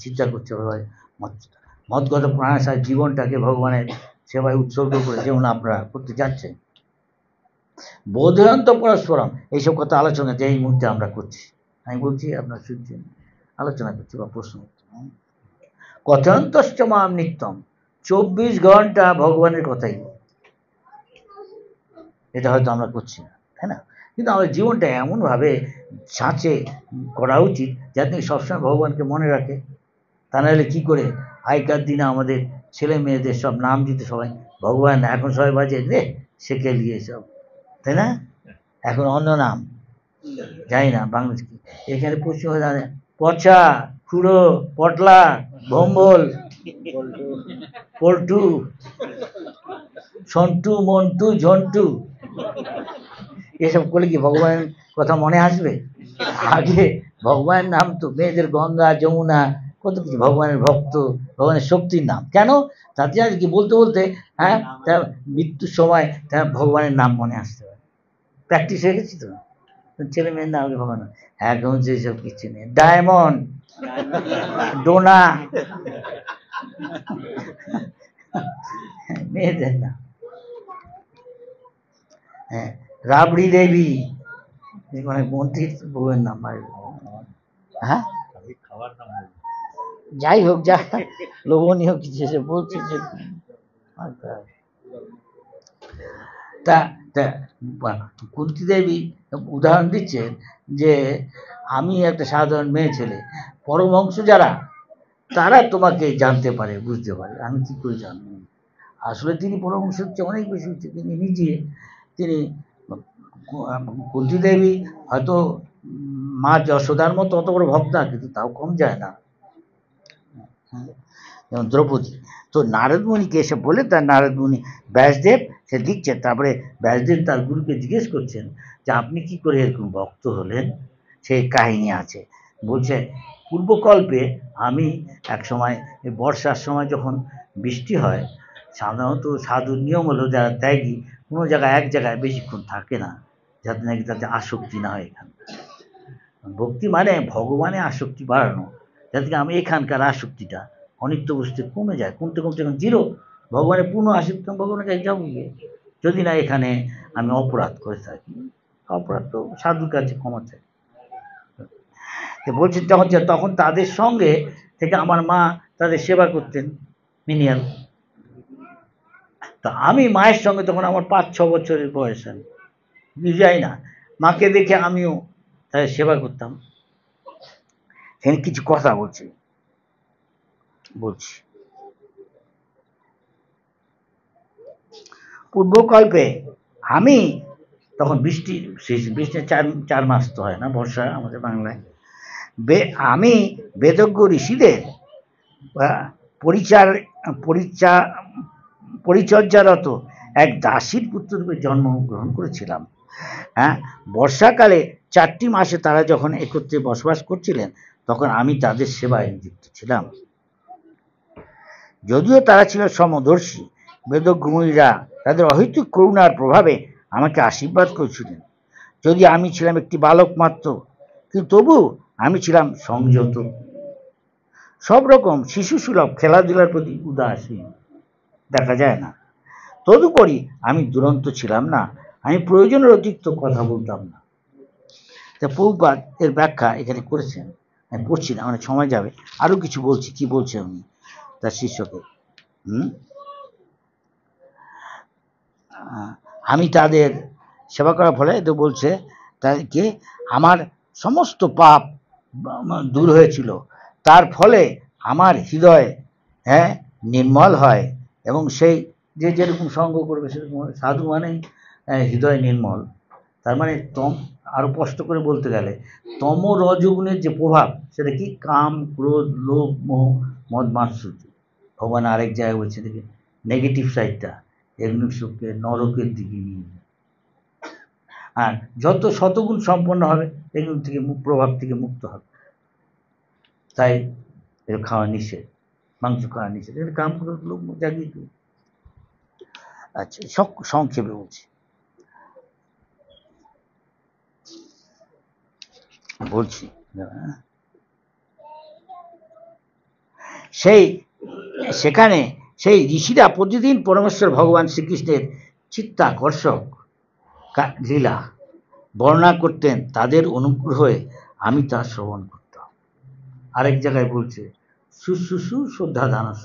চিন্তা করছে, মদগত প্রাণের সাথে জীবনটাকে ভগবানের সেবায় উৎসর্গ করে, যেমন আপনারা করতে যাচ্ছেন। বোধয়ন্ত পরস্পরম, এইসব কথা আলোচনা যে এই মুহূর্তে আমরা করছি, আমি বলছি আপনার শুনছেন, আলোচনা করছি বা প্রশ্ন করছি। কথয়ন্তশ্চ মাম নিত্যম, 24 ঘন্টা ভগবানের কথাই, এটা হয়তো আমরা করছি না, তাই না? কিন্তু আমাদের জীবনটা এমনভাবে ছাঁচে করা উচিত যাতে সবসময় ভগবানকে মনে রাখে। তা নাহলে কী করে আগেকার দিনে আমাদের ছেলে মেয়েদের সব নাম দিতে সবাই ভগবান, এখন সবাই বাজে রে শেখে নিয়ে সব, তাই না? এখন অন্য নাম জানি না বাংলাদেশ কি, এখানে পশ্চিম পচা, খুঁড়ো, পটলা, ভম্বল, পল্টু, সন্টু, মন্টু, ঝন্টু, এসব করলে কি ভগবানের কথা মনে আসবে? আগে ভগবানের নাম তো মেয়েদের গঙ্গা যমুনা কত কিছু, ভগবানের ভক্ত, ভগবানের শক্তির নাম, কেন? তাতে আর কি বলতে বলতে, হ্যাঁ, তার মৃত্যুর সময় তার ভগবানের নাম মনে আসতে পারে, প্র্যাকটিস হয়ে গেছি তো। ছেলে মেয়ের নাম ভগবান, এখন যেসব কিছু নেই, ডায়মন্ড, ডোনা, মেয়েদের নাম, হ্যাঁ, রাবড়ি দেবী, মানে মন্ত্রীর বউয়ের নাম, হ্যাঁ, যাই হোক, যা লোভনীয় কিছু এসে বলছে যে, তা কুন্তী দেবী উদাহরণ দিচ্ছেন যে আমি একটা সাধারণ মেয়ে ছেলে, পরমহংস যারা তারা তোমাকে জানতে পারে, বুঝতে পারে, আমি কি করে জানবো? আসলে তিনি পরমহংসের চেয়ে অনেক বেশি, তিনি নিজে তিনি কুন্তী দেবী হয়তো মা যশোদার মতো অত বড় ভক্ত না, কিন্তু তাও কম যায় না। যেমন দ্রৌপদী, তো নারদমুনিকে এসে বলে, তার নারদমুনি ব্যাসদেব সে লিখছেন, তারপরে ব্যাসদেব তার গুরুকে জিজ্ঞেস করছেন যে আপনি কি করে এরকম ভক্ত হলেন, সেই কাহিনী আছে। বলছে পূর্বকল্পে আমি এক সময় বর্ষার সময় যখন বৃষ্টি হয়, সাধারণত সাধুর নিয়ম হলো যারা ত্যাগী কোনো জায়গায় এক জায়গায় বেশিক্ষণ থাকে না, যাতে নাকি তাতে আসক্তি না হয়। এখানে ভক্তি মানে ভগবানে আসক্তি বাড়ানো, যাতে আমি এখানকার আসক্তিটা অনিত্য বস্তু কমে যায়, কমতে কমতে এখন জিরো, ভগবানের পূর্ণ আসক্তি ভগবানের কাছে যাবো গিয়ে, যদি না এখানে আমি অপরাধ করে থাকি। অপরাধ তো সাধুর কাছে ক্ষমা চাই। বলছেন তখন তাদের সঙ্গে থেকে আমার মা তাদের সেবা করতেন মিনিয়াল। তা আমি মায়ের সঙ্গে তখন আমার 5-6 বছরের বয়স, আমি যাই না, মাকে দেখে আমিও তাদের সেবা করতাম। সেখানে কিছু কথা বলছি। পূর্বকল্পে আমি তখন বৃষ্টির 4 মাস তো হয় না, বর্ষা আমাদের বাংলায়, আমি বেদজ্ঞ ঋষিদের পরিচর্যারত এক দাসীর পুত্ররূপে জন্মগ্রহণ করেছিলাম। হ্যাঁ, বর্ষাকালে 4টি মাসে তারা যখন একত্রে বসবাস করছিলেন, তখন আমি তাদের সেবায় নিযুক্ত ছিলাম। যদিও তারা ছিল সমদর্শী, বেদজ্ঞ মুনিরা তাদের অহৈতুক করুণার প্রভাবে আমাকে আশীর্বাদ করেছিলেন। যদি আমি ছিলাম একটি বালক মাত্র, কিন্তু তবু আমি ছিলাম সংযত, সব রকম শিশুসুলভ খেলাধুলার প্রতি উদাসীন দেখা যায় না। তদুপরি আমি দুরন্ত ছিলাম না, আমি প্রয়োজনের অতিরিক্ত কথা বলতাম না। তা প্রভুপাদ এর ব্যাখ্যা এখানে করেছেন, আমি পড়ছি না, অনেক সময় যাবে, আরো কিছু বলছি। কি বলছে উনি তার শিষ্যকে? আমি তাদের সেবা করার ফলে তো বলছে তাদেরকে আমার সমস্ত পাপ দূর হয়েছিল, তার ফলে আমার হৃদয় নির্মল হয়, এবং সেই যে যেরকম সঙ্গ করবে সেরকম সাধু মানে হৃদয় নির্মল। তার মানে আরো স্পষ্ট করে বলতে গেলে তম রজগুণের যে প্রভাব, সেটা কি? কাম, ক্রোধ, লোভ, মোহ, মদ, মাৎসর্য। ভগবান আরেক জায়গায় বলছে দেখি নেগেটিভ সাইডটা, এগুলো সুখকে নরকের দিকে নিয়ে যায়। আর যত শতগুণ সম্পন্ন হবে এগুলো থেকে প্রভাব থেকে মুক্ত হবে। তাই এর খাওয়া নিষেধ, মাংস খাওয়া নিষেধ, এর কাম ক্রোধ লোভ জাগিয়ে দেবে। আচ্ছা, সংক্ষেপে বলছি। সেখানে সেই ঋষিরা প্রতিদিন পরমেশ্বর ভগবান শ্রীকৃষ্ণের চিত্তাকর্ষক লীলা বর্ণনা করতেন, তাদের অনুগ্রহে আমি তা শ্রবণ করতাম। আরেক জায়গায় বলছে শুশ্রূষু শ্রদ্ধা দানস,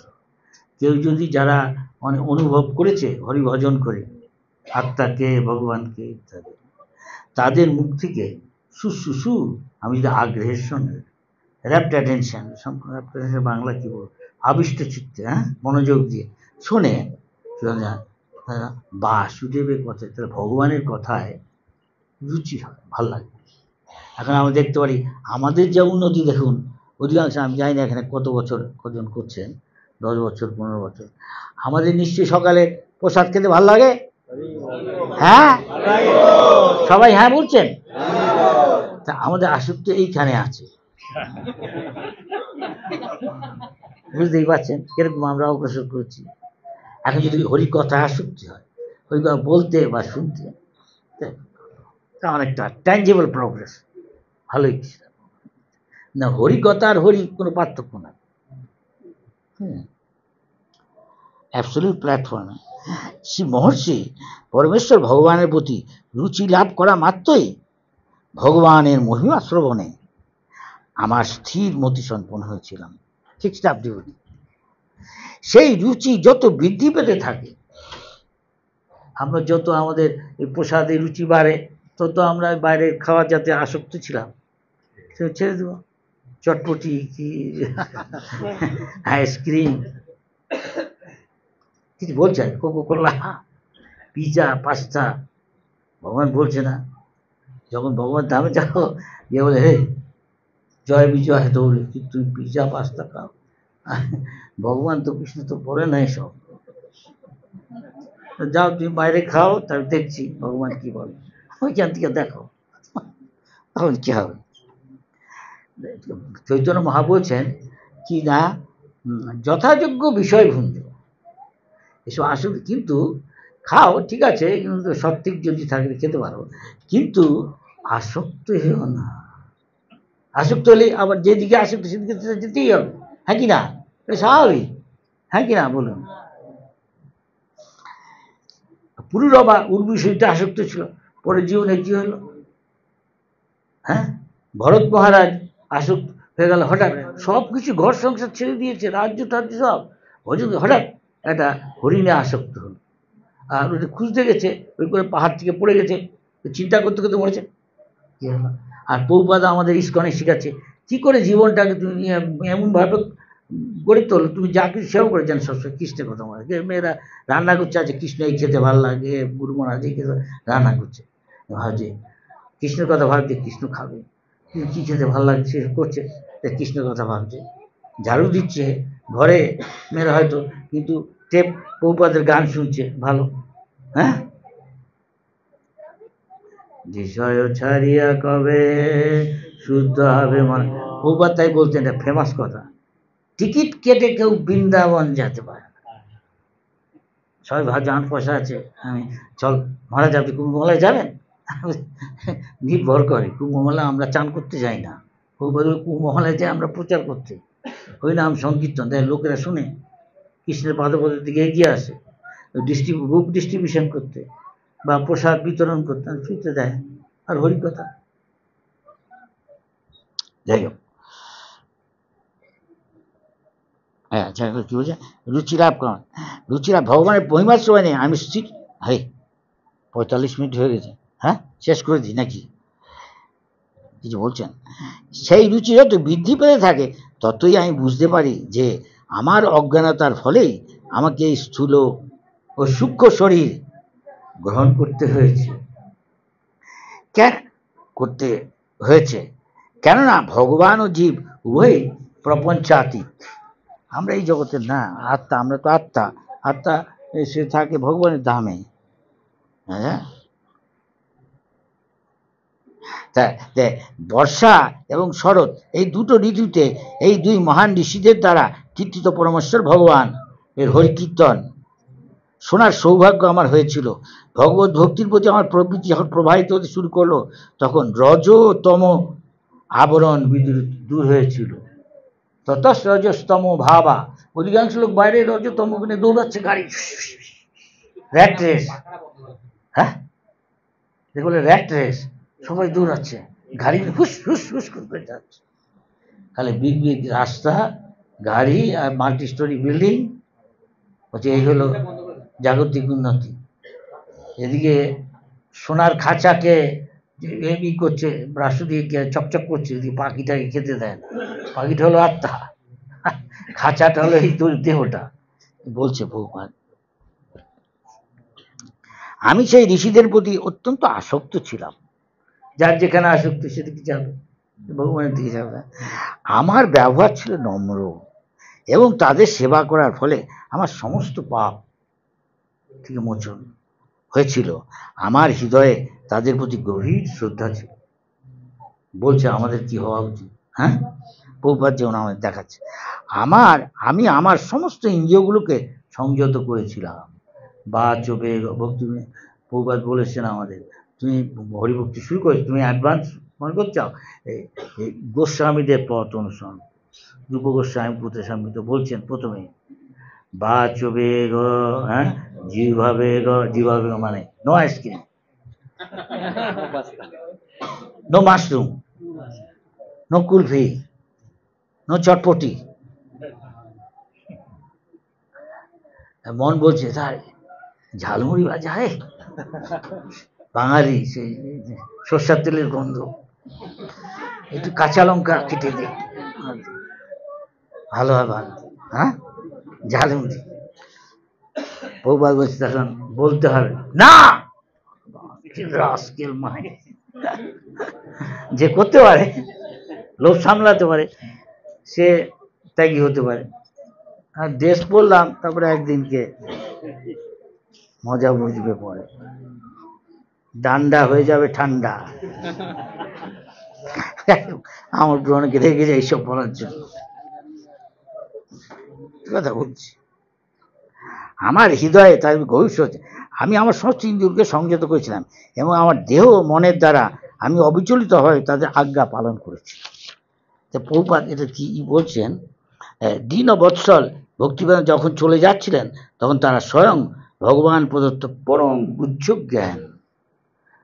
কেউ যদি যারা অনুভব করেছে হরিভজন করে আত্মাকে, ভগবানকে ইত্যাদি, তাদের মুখ থেকে শুশ্রূষু, আমি যদি আগ্রহের সঙ্গে র্যাপ্ট অ্যাটেনশন, বাংলা কি বল, আবিষ্ট চিত্তে, মনোযোগ দিয়ে শোনে, বাসুদেবের কথা, তাহলে ভগবানের কথায় রুচি হয়, ভাল লাগে। এখন আমরা দেখতে পারি আমাদের যা উন্নতি, দেখুন অধিকাংশ, আমি জানি না এখানে কত বছর কজন করছেন, 10 বছর 15 বছর, আমাদের নিশ্চয়ই সকালে প্রসাদ খেতে ভাল লাগে। হ্যাঁ, সবাই হ্যাঁ বলছেন। তা আমাদের আসক্তি এইখানে আছে, বুঝতেই পারছেন কিরকম আমরা অগ্রসর করছি। এখন যদি হরিকথা আসক্তি হয়, হরিকথা বলতে বা শুনতে, তা অনেকটা ট্যাঞ্জেবল প্রোগ্রেস, ভালোই না। হরিকথা আর হরি কোনো পার্থক্য নাই, অ্যাবসলিউট প্ল্যাটফর্মে। শ্রী মহর্ষি পরমেশ্বর ভগবানের প্রতি রুচি লাভ করা মাত্রই ভগবানের মহিমা শ্রবণে আমার স্থির মতি সম্পন্ন হয়েছিলাম। ঠিক আপনি বলি, সেই রুচি যত বৃদ্ধি পেতে থাকে, আমরা যত আমাদের এই প্রসাদে রুচি বাড়ে, তত আমরা বাইরের খাওয়া যাতে আসক্ত ছিলাম সে ছেড়ে দেব। চটপটি কি আইসক্রিম কিছু বলছেন, কোকোকোলা, পিজা, পাস্তা, ভগবান বলছে না, যখন ভগবান ধামে যাও গিয়ে বলে হে জয় বিজয় দৌড়ে তুমি পিজা পাস্তা খাও, ভগবান তো কৃষ্ণ তো বলে না এসব, যাও তুমি বাইরে খাও, তাহলে দেখছি ভগবান কি বলে, ওইখান থেকে দেখো তখন কি হবে। চৈতন্য মহা বলছেন কি না, যথাযোগ্য বিষয় ভুঞ্জ এসব আসলে, কিন্তু খাও ঠিক আছে, কিন্তু সত্যিক যদি থাকলে খেতে পারো, কিন্তু আসক্ত হয়েও না। আসক্ত হলে আবার যেদিকে আসক্ত সেদিকে যেতেই হবে, হ্যাঁ কি না, স্বাভাবিক, হ্যাঁ কি না বলুন। পুরুরবা উর্বশীতে আসক্ত ছিল, পরে জীবনে কি হলো, হ্যাঁ ভরত মহারাজ আসক্ত হয়ে গেল, হঠাৎ সব কিছু ঘর সংসার ছেড়ে দিয়েছে, রাজ্য টাজ্য সব, হঠাৎ একটা হরিণে আসক্ত হলো, আর ওটা খুঁজতে গেছে, ওই করে পাহাড় থেকে পড়ে গেছে, চিন্তা করতে করতে মরেছে। কি হলো? আর প্রভুপাদ আমাদের ইস্কনে শিখাচ্ছে কি করে জীবনটাকে তুমি এমনভাবে গড়ে তোলো, তুমি যা কিছু সেবা করে যান সবসময় কৃষ্ণের কথা মনে, মেয়েরা রান্না করছে, আছে কৃষ্ণ এই খেতে ভালো লাগে, গুরু মহারাজ এই খেতে রান্না করছে, ভাবছে কৃষ্ণের কথা ভাবছে, কৃষ্ণ খাবে, কী খেতে ভালো লাগছে সে করছে, কৃষ্ণের কথা ভাবছে, ঝাড়ু দিচ্ছে ঘরে মেয়েরা হয়তো, কিন্তু টেপ প্রভুপাদের গান শুনছে ভালো, হ্যাঁ বিষয় ছাড়িয়া কবে শুদ্ধ হবে মনে, প্রভুপাদ তাই বলতেন, এটা ফেমাস কথা, টিকিট কেটে কেউ বৃন্দাবন যেতে পারে না। সবাই ভাবছে আমার পয়সা আছে, আমি চল মহারাজ আপনি কুম্ভমেলায় যাবেন, নির্ভর করে, কুম্ভমেলা আমরা চান করতে যাই না, কুম্ভমেলায় যাই আমরা প্রচার করতে, ওই নাম সংকীর্তন দেয়, লোকেরা শুনে কৃষ্ণের পাদপদের দিকে এগিয়ে আসে, বুক ডিস্ট্রিবিউশন করতে বা প্রসাদ বিতরণ করতে, ফ্রিতে দেয়, আর হরিকথা। যাই হোক, হ্যাঁ আচ্ছা কি বলছে, রুচিলাভ করেন, রুচিলাভ ভগবানের মহিমার সময় নেই, আমি স্থির, হাই 45 মিনিট হয়ে গেছে, হ্যাঁ শেষ করে দিই নাকি, কিছু বলছেন, সেই রুচি যত বৃদ্ধি পেতে থাকে ততই আমি বুঝতে পারি যে আমার অজ্ঞানতার ফলেই আমাকে এই স্থূল ও সূক্ষ্ম শরীর গ্রহণ করতে হয়েছে, কেন করতে হয়েছে, কেননা ভগবান ও জীব উভয়ই প্রপঞ্চাতীত, আমরা এই জগতের না আত্মা, আমরা তো আত্মা, আত্মা সে থাকে ভগবানের ধামে, হ্যাঁ বর্ষা এবং শরৎ এই দুটো ঋতুতে এই দুই মহান ঋষিদের দ্বারা কীর্তিত পরমেশ্বর ভগবান এর হরিকীর্তন শোনার সৌভাগ্য আমার হয়েছিল। ভগবত ভক্তির প্রতি আমার প্রবৃত্তি যখন প্রবাহিত হতে শুরু করলো, তখন রজতম আবরণ দূর হয়েছিল, ততস রজস্তম ভাবা, অধিকাংশ লোক বাইরে রজতম দৌড়াচ্ছে, গাড়ি র্যাট রেস, হ্যাঁ দেখলে র্যাট রেস, সবাই দৌড়াচ্ছে, গাড়ি হুস হুস হুস করে যাচ্ছে, খালি বিগ বিগ রাস্তা, গাড়ি আর মাল্টি স্টোরি বিল্ডিং, বলছে এই হলো জাগতিক উন্নতি। এদিকে সোনার খাঁচাকে ই করছে, রাষ্ট্র দিয়ে চকচক করছে, এদিকে পাখিটাকে খেতে দেয় না, পাখিটা হলো আত্মা, খাঁচাটা হলো এই দেহটা, বলছে ভগবান। আমি সেই ঋষিদের প্রতি অত্যন্ত আসক্ত ছিলাম, যার যেখানে আসক্তি সেদিকে যাবে, ভগবানের দিকে যাবে। আমার ব্যবহার ছিল নম্র এবং তাদের সেবা করার ফলে আমার সমস্ত পাপ থেকে মোচন হয়েছিল, আমার হৃদয়ে তাদের প্রতি গভীর শ্রদ্ধা ছিল। বলছে আমাদের কি হওয়া উচিত, হ্যাঁ প্রভুপাদ যেমন আমাদের দেখাচ্ছে, আমি আমার সমস্ত ইন্দ্রিয়গুলোকে সংযত করেছিলাম, বা চোখে ভক্তি, প্রভুপাদ বলেছেন আমাদের, তুমি হরিভক্তি শুরু করেছো, তুমি অ্যাডভান্স মনে করছো, এই গোস্বামীদের পথ অনুসরণ, রূপ গোস্বামী পুত্রস্বামী তো বলছেন প্রথমে, বাচ বেগ, হ্যাঁ জিভাবেগ মানে no ice cream, no mushroom, no kulfi, no chotpoti, মন বলছে তাই ঝালমুড়ি ভাজা, বাঙালি সেই সর্ষার তেলের গন্ধ, একটু কাঁচা লঙ্কা কেটে দে, ভালো হয় ভালো, হ্যাঁ ঝালমুড়ি। প্রভুপাদ বলছে তখন বলতে হবে না, রাস্কেল মানে যে করতে পারে, লোভ সামলাতে পারে, সে ত্যাগী হতে পারে। আর দেশ পড়লাম, তারপরে একদিনকে মজা বুঝবে পরে, ডান্ডা হয়ে যাবে ঠান্ডা। আমার অনেকে রেগে যায় এইসব বলার জন্য, কথা বলছি। আমার হৃদয়ে তাই ভবিষ্যৎ আমি আমার সমস্ত ইন্দ্রিয়কে সংযত করেছিলাম এবং আমার দেহ মনের দ্বারা আমি অবিচলিতভাবে তাদের আজ্ঞা পালন করেছি। তো প্রভুপাদ এটা কি বলছেন, দিন ও বৎসল ভক্তিবান যখন চলে যাচ্ছিলেন তখন তারা স্বয়ং ভগবান প্রদত্ত পরম গুহ্য জ্ঞান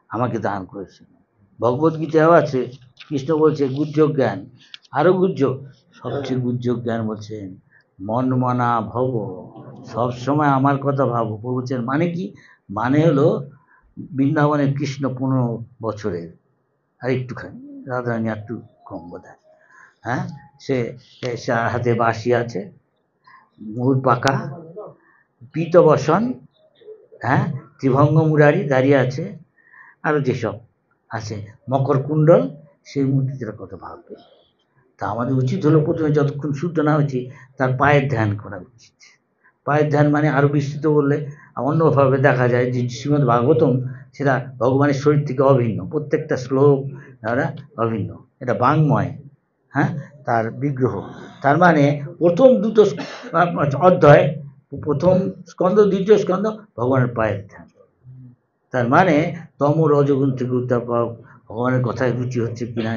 আমাকে দান করেছেন। ভগবদ্গীতাও আছে, কৃষ্ণ বলছে গুহ্য জ্ঞান, আরো গুহ্য, সবচেয়ে গুহ্য জ্ঞান বলছেন মন মনা ভব, সবসময় আমার কথা ভাবো। বলছেন মানে কি, মানে হলো বৃন্দাবনের কৃষ্ণ 15 বছরের, আর একটুখানি রাধারানী একটু কম বোধ হয়। হ্যাঁ, সে হাতে বাঁশি আছে, মুহুর পাকা, পীত বসন, হ্যাঁ, ত্রিভঙ্গ মুরারি দাঁড়িয়ে আছে, আরো যেসব আছে মকর কুণ্ডল, সেই মূর্তিটার কথা ভাববে। তা আমাদের উচিত হলো প্রথমে যতক্ষণ শুদ্ধ না হচ্ছে তার পায়ের ধ্যান করা উচিত। পায়ের ধ্যান মানে আরো বিস্তৃত বললে অন্যভাবে দেখা যায় যে শ্রীমদ্ ভাগবতম সেটা ভগবানের শরীর থেকে অভিন্ন, প্রত্যেকটা শ্লোক অভিন্ন, এটা বাংময়, হ্যাঁ, তার বিগ্রহ। তার মানে প্রথম দুটো অধ্যায়, প্রথম স্কন্ধ দ্বিতীয় স্কন্ধ ভগবানের পায়ের ধ্যান। তার মানে তম রজগুণ থেকে উত্তাপ ভগবানের কথায় রুচি হচ্ছে কিনা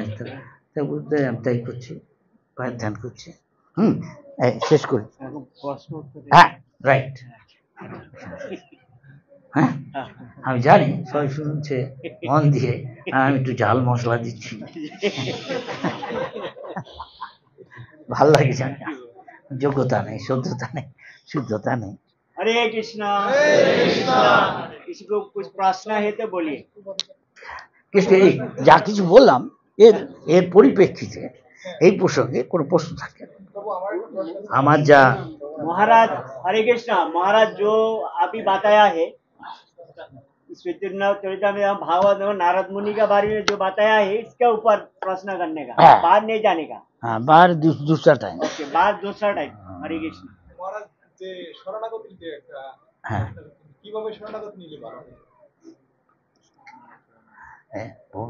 তাই বুঝতে আমি তাই করছি, পায়ের ধ্যান করছি। শেষ করি। হ্যাঁ, রাইট। হ্যাঁ, আমি জানি সবাই শুনছে মন দিয়ে, আমি একটু ঝাল মশলা দিচ্ছি, ভাল লাগে, জানি যোগ্যতা নেই, শুদ্ধতা নেই, শুদ্ধতা নেই। हरे कृष्णा। किसी को कुछ प्रश्न है तो बोलिए। কৃষ্ণ এই যা কিছু বললাম এর পরিপ্রেক্ষিতে এই প্রসঙ্গে কোনো প্রশ্ন থাকে আমার যা महाराज हरे कृष्णा। महाराज जो अभी बताया है इस चरितामृत भागवत में नारद मुनि के बारे में जो बताया है, इसके ऊपर प्रश्न करने का, बाहर नहीं जाने का। हाँ, बाहर दूसरा टाइम। ओके, बाहर दूसरा टाइम। हरे कृष्णा। महाराज যে শরণাগতির যে একটা, হ্যাঁ, কিভাবে শরণাগতি নিলে ভালো হবে?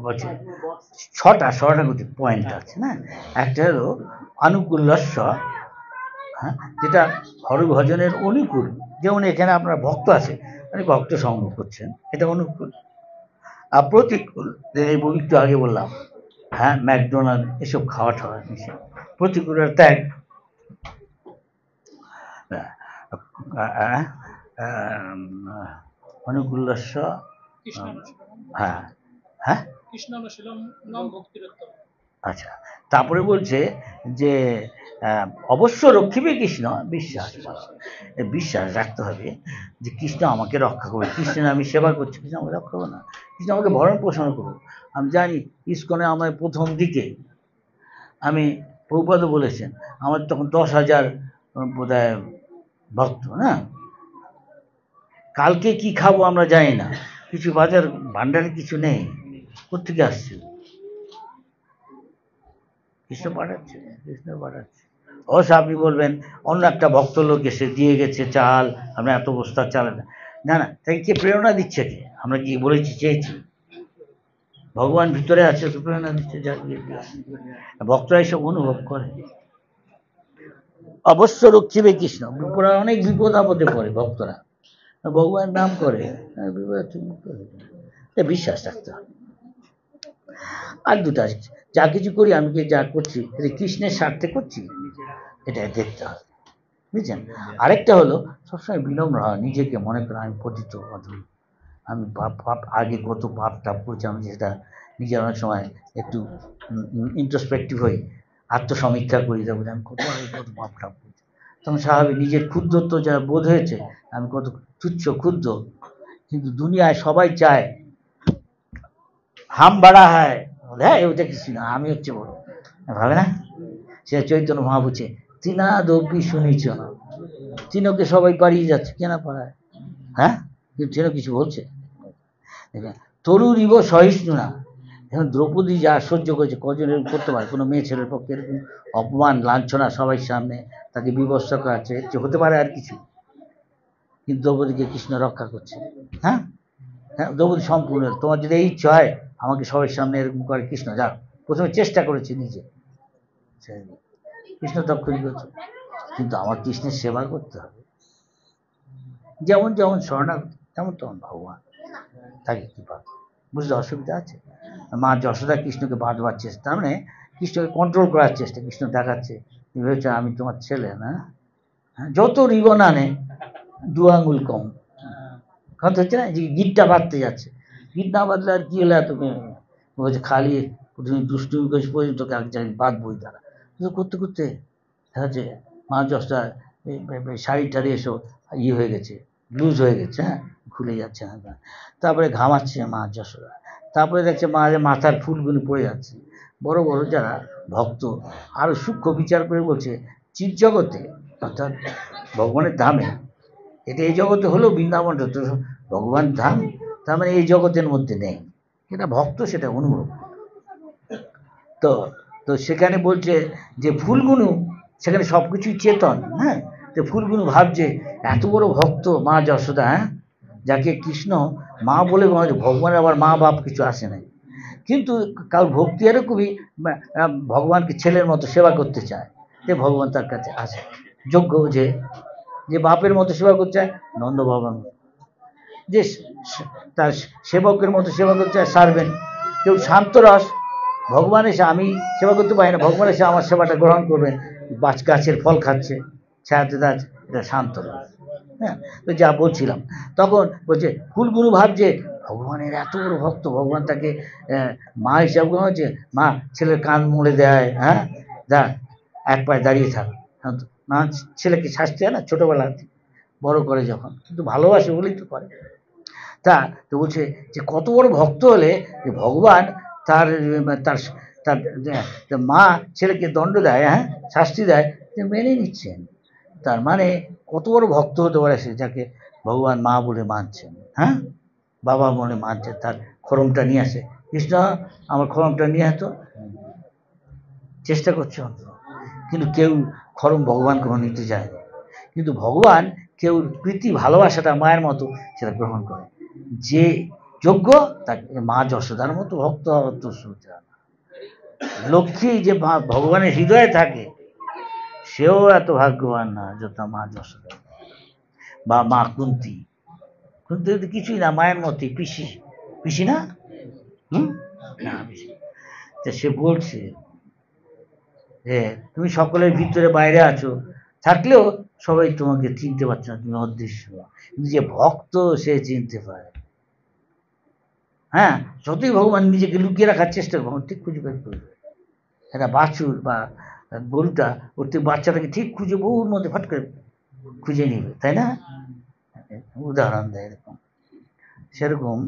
বলছে 6টা শরণাগতির পয়েন্ট আছে না। একটা হলো অনুকূল্যস্য, হ্যাঁ, যেটা হরভজনের অনুকূল, যেমন এখানে আপনার ভক্ত আছে, মানে ভক্ত সঙ্গ করছেন, এটা অনুকূল। আর প্রতিকূল, এই একটু আগে বললাম, হ্যাঁ, ম্যাকডোনাল্ড এসব খাওয়া ঠাওয়া নিষেধ। প্রতিকূলের ত্যাগ, অনুকূল্যস্য, হ্যাঁ হ্যাঁ, আচ্ছা। তারপরে বলছে যে অবশ্য রক্ষিবে কৃষ্ণ, বিশ্বাস, বিশ্বাস রাখতে হবে যে কৃষ্ণ আমাকে রক্ষা করবে। কৃষ্ণের আমি সেবা করছি, কৃষ্ণ আমাকে রক্ষা করবে না, কৃষ্ণ আমাকে ভরণ পোষণ করবে। আমি জানি ইস্কনে আমার প্রথম দিকে আমি, প্রভুপাদ বলেছেন, আমার তখন 10,000 বোধহয় ভক্ত না। কালকে কি খাবো আমরা জানি না, কিছু বাজার ভান্ডারে কিছু নেই, কোথেকে আসছে? কৃষ্ণ পাঠাচ্ছে, কৃষ্ণ পাঠাচ্ছে। অবশ্য আপনি বলবেন অন্য একটা ভক্ত লোক এসে দিয়ে গেছে চাল, আমরা এত বস্তা চাল, না না, তাকে কে প্রেরণা দিচ্ছে? কে? আমরা কি বলেছি চেয়েছি? ভগবান ভিতরে আছে তো প্রেরণা দিচ্ছে, ভক্তরা এসব অনুভব করে। অবশ্য রক্ষিবে কৃষ্ণ, বিপদ, অনেক বিপদ আপদে পড়ে ভক্তরা, ভগবান নাম করে, বিশ্বাস রাখতে হবে। আর দুটো আছে, যা কিছু করি আমি যা করছি কৃষ্ণের স্বার্থে করছি, এটা দেখতে হবে, বুঝছেন? আরেকটা হলো সবসময় বিনম্র হয়, নিজেকে মনে করা আমি পতিত অধম, আমি পাপ আগে কত পাপ টাপ করছি, আমি যেটা নিজের অনেক সময় একটু ইন্ট্রোস্পেক্টিভ হই, আত্মসমীক্ষা করি, যাবো আমি কত আগে কত পাপ টাপ করছি, তখন স্বাভাবিক নিজের ক্ষুদ্রত্ব যা বোধ হয়েছে, আমি কত তুচ্ছ ক্ষুদ্র। কিন্তু দুনিয়ায় সবাই চায় হাম বাড়া হয়, হ্যাঁ ওটা কিছু না, আমি হচ্ছে বড়, ভাবে না? সে চৈতন্য মহাপুছে তৃণাদপি শুনিছ না, তৃণকে সবাই পাড়িয়ে যাচ্ছে, কেনা পাড়ায়, হ্যাঁ, কিন্তু তৃণ কিছু বলছে? তরুর ইব সহিষ্ণু না। এখন দ্রৌপদী যা সহ্য করেছে কজন এরকম করতে পারে? কোনো মেয়ে ছেলের পক্ষে এরকম অপমান লাঞ্ছনা সবাই সামনে তাকে বিবস্ত্র করা আছে, যে হতে পারে আর কিছু? কিন্তু দ্রৌপদীকে কৃষ্ণ রক্ষা করছে। হ্যাঁ, হ্যাঁ, দ্রৌপদী সম্পূর্ণ, তোমার যদি এই ইচ্ছা হয় আমাকে সবার সামনে এরকম করে, কৃষ্ণ যাও। প্রথমে চেষ্টা করেছে নিজে, কৃষ্ণ তক্ষুনি করছে, কিন্তু আমার কৃষ্ণের সেবা করতে হবে। যেমন যেমন শরণাগতি তেমন তেমন ভগবান তাকে কৃপা, বুঝতে অসুবিধা আছে? মা যশোদা কৃষ্ণকে বাঁধবার চেষ্টা, তার মানে কৃষ্ণকে কন্ট্রোল করার চেষ্টা। কৃষ্ণ দেখাচ্ছে ভেবেছে আমি তোমার ছেলে না, হ্যাঁ, যত রিবন আনে 2 আঙুল কম। কথা হচ্ছে না, যে গিটটা বাঁধতে যাচ্ছে, গিট না বাঁধলে আর কি হলে তুমি বলছে খালি তুমি দুষ্টুমি করেছি পর্যন্ত তোকে এক জায়গায় বাঁধবই তারা। করতে করতে দেখা যাচ্ছে মা যশোদা শাড়ি টাড়ি এসব হয়ে গেছে, লুজ হয়ে গেছে, হ্যাঁ, খুলে যাচ্ছে না। তারপরে ঘামাচ্ছে মা যশোদা, তারপরে দেখছে মা মাথার ফুলগুলো পড়ে যাচ্ছে। বড় বড় যারা ভক্ত আরো সূক্ষ্ম বিচার করে বলছে চিৎ জগতে অর্থাৎ ভগবানের ধামে, এটা এই জগতে হলেও বৃন্দাবনটা তো ভগবান ধাম, তার মানে এই জগতের মধ্যে নেই, এটা ভক্ত সেটা অনুভব। তো তো সেখানে বলছে যে ফুলগুলো সেখানে সব কিছুই চেতন, হ্যাঁ, তো ফুলগুলো ভাবছে এত বড় ভক্ত মা যশোদা, হ্যাঁ, যাকে কৃষ্ণ মা বলে ভগবানের আবার মা বাপ কিছু আসে নাই, কিন্তু কারোর ভক্তি এরকমই ভগবানকে ছেলের মতো সেবা করতে চায়, যে ভগবান তার কাছে আসে যোগ্য, যে বাপের মতো সেবা করতে চায় নন্দ ভগবান, যে তার সেবকের মতো সেবা করতে চায় সার্ভেন্ট, কেউ শান্তরস, ভগবান এসে আমি সেবা করতে পারি না, ভগবান এসে আমার সেবাটা গ্রহণ করবেন, গাছের ফল খাচ্ছে ছায়াতে যাচ্ছে, এটা শান্ত রস। হ্যাঁ, তো যা বলছিলাম তখন বলছে ফুলগুলো ভাবছে ভগবানের এত বড় ভক্ত, ভগবান তাকে মা হিসাব করা হচ্ছে, মা ছেলের কান মুড়ে দেয়, হ্যাঁ, যা এক পায়ে দাঁড়িয়ে থাক, না ছেলেকে শাস্তি হয় না ছোটবেলা বড় করে যখন, কিন্তু ভালোবাসে বলেই তো করে। তা তো বলছে যে কত বড় ভক্ত হলে যে ভগবান তার তার তার মা ছেলেকে দণ্ড দেয়, হ্যাঁ, শাস্তি দেয়, মেনে নিচ্ছেন, তার মানে কত বড় ভক্ত হতে পারে সে, যাকে ভগবান মা বলে মানছেন, হ্যাঁ, বাবা বলে মানছেন। তার খড়মটা নিয়ে আসে, কৃষ্ণ আমার খড়মটা নিয়ে আসতো, চেষ্টা করছে কিন্তু কেউ খড়ম ভগবান কখনো নিতে চায় না, কিন্তু ভগবান কেউ প্রীতি ভালোবাসাটা মায়ের মতো সেটা গ্রহণ করে, যে যোগ্য তাকে মা যশোদার মতো ভক্ত হওয়ার তো সুবিধা না। লক্ষ্মী যে ভগবানের হৃদয়ে থাকে সেও এত ভাগ্যবান না যত মা যশোদা বা মা কুন্তী। কুন্তী তো কিছুই না, মায়ের মতোই, পিসি, পিসি না, না পিসি। তা সে বলছে যে তুমি সকলের ভিতরে বাইরে আছো, থাকলেও সবাই তোমাকে চিনতে পারছে না, তুমি অদৃশ্য, কিন্তু যে ভক্ত সে চিনতে পারে। হ্যাঁ, যতই ভগবান নিজেকে লুকিয়ে রাখার চেষ্টা করবে ঠিক খুঁজে বের করবে। একটা বাছুর বা গরুটা ওর থেকে বাচ্চাটাকে ঠিক খুঁজে বহুর মধ্যে ফট করে খুঁজে নিবে, তাই না? উদাহরণ দেয় এরকম। সেরকম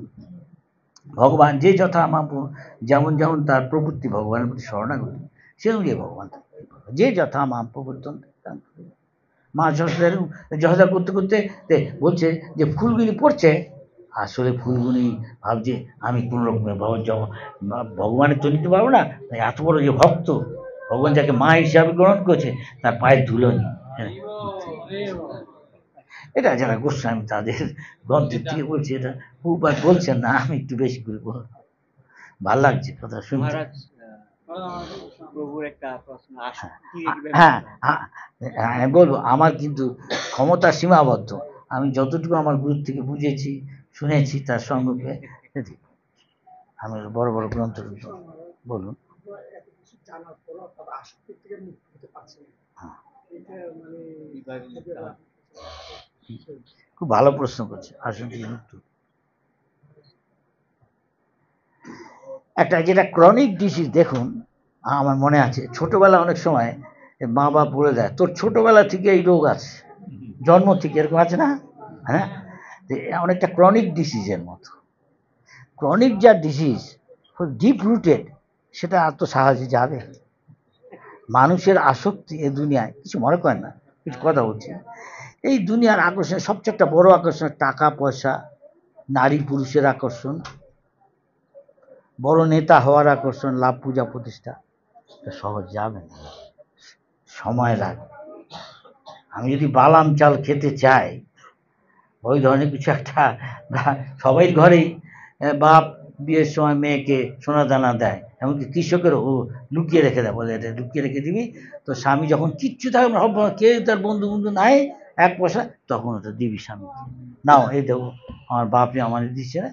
ভগবান যে যথা আমার যেমন যেমন তার প্রবৃত্তি ভগবানের প্রতি শরণাগতি, সে অনুযায়ী ভগবান যে যথা মা প্রবর্তন। মা যশোদা করতে করতে বলছে যে ফুলগুলি পড়ছে, আসলে ফুলগুলি ভাবছে আমি কোনো রকমের ভগবানের তো নিতে পারবো না, তাই এত বড় যে ভক্ত ভগবান যাকে মা হিসাবে গ্রহণ করছে তার পায়ের ধুলো নি। এটা যারা গোস্বামী তাদের গ্রন্থের থেকে বলছে, এটা উপায় বলছেন না, আমি একটু বেশি করে বল, ভাল লাগছে কথা শুনতে। প্রভুর একটা প্রশ্ন, হ্যাঁ হ্যাঁ বলবো, আমার কিন্তু ক্ষমতা সীমাবদ্ধ, আমি যতটুকু আমার গুরুর থেকে বুঝেছি শুনেছি তার সঙ্গে আমি বড় বড় গ্রন্থ বলুন। খুব ভালো প্রশ্ন করছে, আসুন একটা যেটা ক্রনিক ডিজিজ, দেখুন আমার মনে আছে ছোটবেলা অনেক সময় মা বাপ বলে দেয় তোর ছোটবেলা থেকে এই রোগ আছে, জন্ম থেকে, এরকম আছে না? হ্যাঁ, অনেকটা ক্রনিক ডিজিজের মতো। ক্রনিক যা ডিজিজ খুব ডিপ রুটেড, সেটা এত সহজে যাবে? মানুষের আসক্তি এই দুনিয়ায়, কিছু মনে করেন না, কিছু কথা বলছি, এই দুনিয়ার আকর্ষণ সবচেয়ে একটা বড় আকর্ষণ টাকা পয়সা, নারী পুরুষের আকর্ষণ, বড় নেতা হওয়ার আকর্ষণ, লাভ, পূজা প্রতিষ্ঠা, এটা সহজ যাবে না, সময় লাগবে। আমি যদি বালাম চাল খেতে চাই, ওই ধরনের কিছু একটা, সবাই ঘরেই বাপ বিয়ের সময় মেয়েকে সোনা দানা দেয়, এমনকি কৃষকেরও ও লুকিয়ে রেখে দেয়, বলে এটা লুকিয়ে রেখে দিবি, তো স্বামী যখন কিচ্ছু থাকে না, কেউ তার বন্ধু বন্ধু নাই, এক পয়সা, তখন ওটা দিবি স্বামী, নাও এই দেবো, আমার বাপে আমার দিচ্ছে না,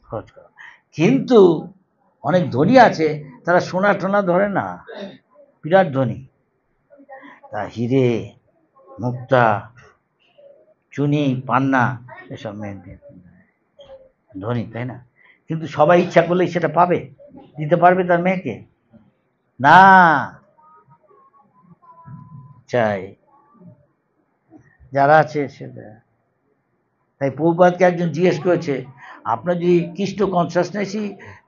খরচ করো। কিন্তু অনেক ধনী আছে, তারা সোনা টোনা ধরে না, বিরাট ধনী, তা হিরে মুক্তা চুনি পান্না এসব মেয়ে ধনী, তাই না? কিন্তু সবাই ইচ্ছা করলেই সেটা পাবে, দিতে পারবে তার মেয়েকে? না, চাই যারা আছে সেটা। তাই প্রভুপাদকে একজন জিজ্ঞেস করেছে, আপনার যদি কৃষ্ণ কনসাসনেসই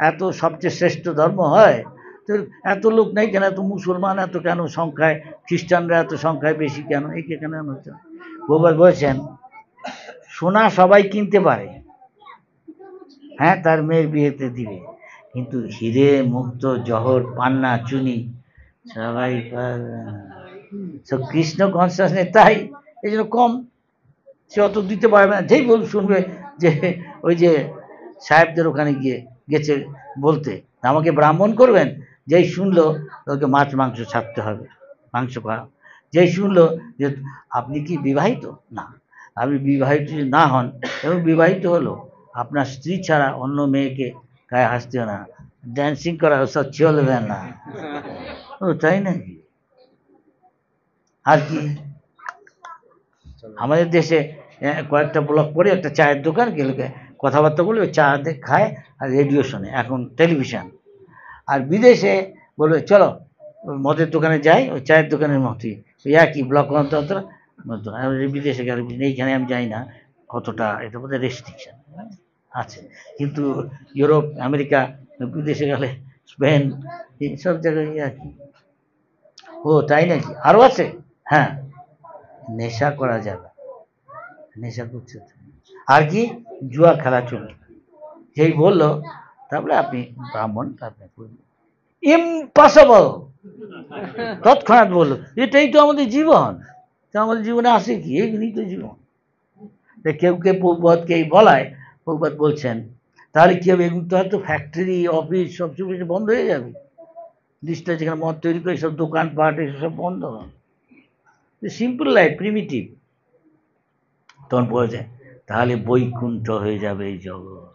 এত সবচেয়ে শ্রেষ্ঠ ধর্ম হয়, তো এত লোক নেই কেন, এত মুসলমান এত কেন সংখ্যায়, খ্রিস্টানরা এত সংখ্যায় বেশি কেন, একে কেন হচ্ছে? প্রভুপাদ বলেছেন, সোনা সবাই কিনতে পারে, হ্যাঁ তার মেয়ের বিয়েতে দিবে, কিন্তু হিরে মুক্ত জহর পান্না চুনি সবাই পারবে না। সব কৃষ্ণ কনসাসনেস, তাই এই জন্য কম, সে অত দিতে পারবে না। যেই বল শুনবে যে ওই যে সাহেবদের ওখানে গেছে বলতে, আমাকে ব্রাহ্মণ করবেন, যেই শুনলো ওকে মাছ মাংস ছাড়তে হবে, মাংস খাওয়া। যেই শুনলো যে আপনি কি বিবাহিত, না আপনি বিবাহিত যদি না হন এবং বিবাহিত হলো, আপনার স্ত্রী ছাড়া অন্য মেয়েকে গায়ে হাসতেও না, ড্যান্সিং করা সব চলবে না। ও তাই নাকি? আর কি আমাদের দেশে কয়েকটা ব্লক পরে একটা চায়ের দোকান গেলে কথাবার্তা বলে ওই চা খায় আর রেডিও শোনে, এখন টেলিভিশন। আর বিদেশে বলবে চলো মদের দোকানে যাই, ওই চায়ের দোকানের মতোই, ওই একই ব্লক অন্তর বিদেশে গেলে, এইখানে আমি জানি না কতটা এটা বোধহয় রেস্ট্রিকশন আছে, কিন্তু ইউরোপ আমেরিকা বিদেশে গেলে, স্পেন সব জায়গায় একই। ও তাই নাকি? আরও আছে? হ্যাঁ, নেশা করা যাবে, নেশা করছে, আর কি জুয়া খেলা চলবে। যেই বললো তারপরে আপনি ব্রাহ্মণ, আপনি ইম্পসিবল, তৎক্ষণাৎ বললো এটাই তো আমাদের জীবন, তো আমাদের জীবনে আসে কি, এইগুলি তো জীবন। কেউ কেউ প্রভুপাদকে এই বলায়, প্রভুপাদ বলছেন তাহলে কি হবে, এগুলো তো হয়তো ফ্যাক্টরি অফিস সব কিছু বন্ধ হয়ে যাবে, জিনিসটা যেখানে মদ তৈরি করে সব দোকানপাট এসব সব বন্ধ হবে, সিম্পল লাইফ, প্রিমিটিভ। তখন বলেছে তাহলে বৈকুণ্ঠ হয়ে যাবে এই জগৎ,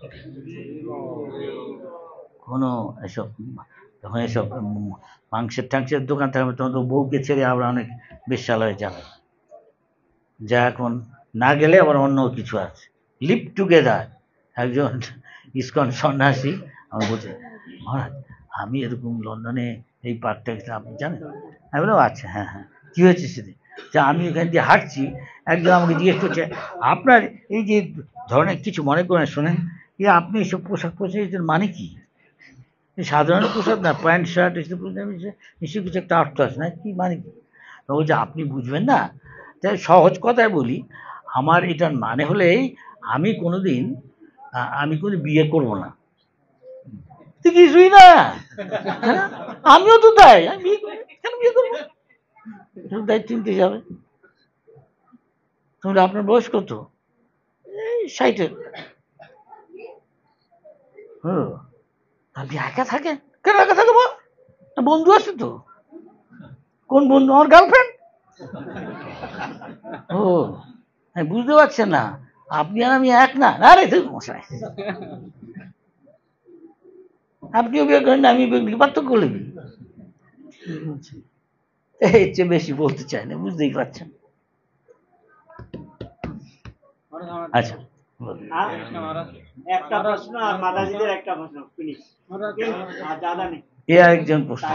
কোনো এসব, যখন এসব মাংসের টাংসের দোকান থাকবে তখন তো বউকে ছেড়ে আবার অনেক বেশ্যালয়ে যাবে, যা এখন না গেলে আবার অন্য কিছু আছে, লিভ টুগেদার। একজন ইসকন সন্ন্যাসী আমি বলছে, মহারাজ আমি এরকম লন্ডনে এই পার্কটা গেছিলাম, আপনি জানেন? আমি বললাম আচ্ছা, হ্যাঁ হ্যাঁ, কী হয়েছে সেদিন? যা আমি ওখান দিয়ে হাঁটছি, একজন আমাকে জিজ্ঞেস করছে আপনার এই যে ধরনের, কিছু মনে করেন শোনেন, আপনি এসব পোশাক পরেছেন মানে কি? সাধারণ পোশাক না, প্যান্ট শার্ট এসব নিশ্চয়ই কিছু একটা অর্থ আছে না, কি মানে কি? তো বলছে আপনি বুঝবেন না, তাই সহজ কথায় বলি, আমার এটার মানে হলেই আমি কোনো বিয়ে করব না, কিছুই না, আমিও তো তাই, আমি কেন বিয়ে করবো, তাই চিনতে যাবে। তোমরা আপনার বয়স কত? এই 60-এর। আপনি একা থাকেন? কেন একা থাকবো, বন্ধু আছে তো। কোন বন্ধু? আমার গার্লফ্রেন্ড। ও বুঝতে পারছেন না, আপনি আর আমি এক না, আরে মশাই আপনিও বিয়ে করেন না, আমি পার্থক্য করলে কি? এর চেয়ে বেশি বলতে চাই না, বুঝতেই পারছেন। আচ্ছা একটা প্রশ্ন আর মাতাজিদের একটা প্রশ্ন, ফিনিশ, আর ज्यादा नहीं। ये একজন প্রশ্ন,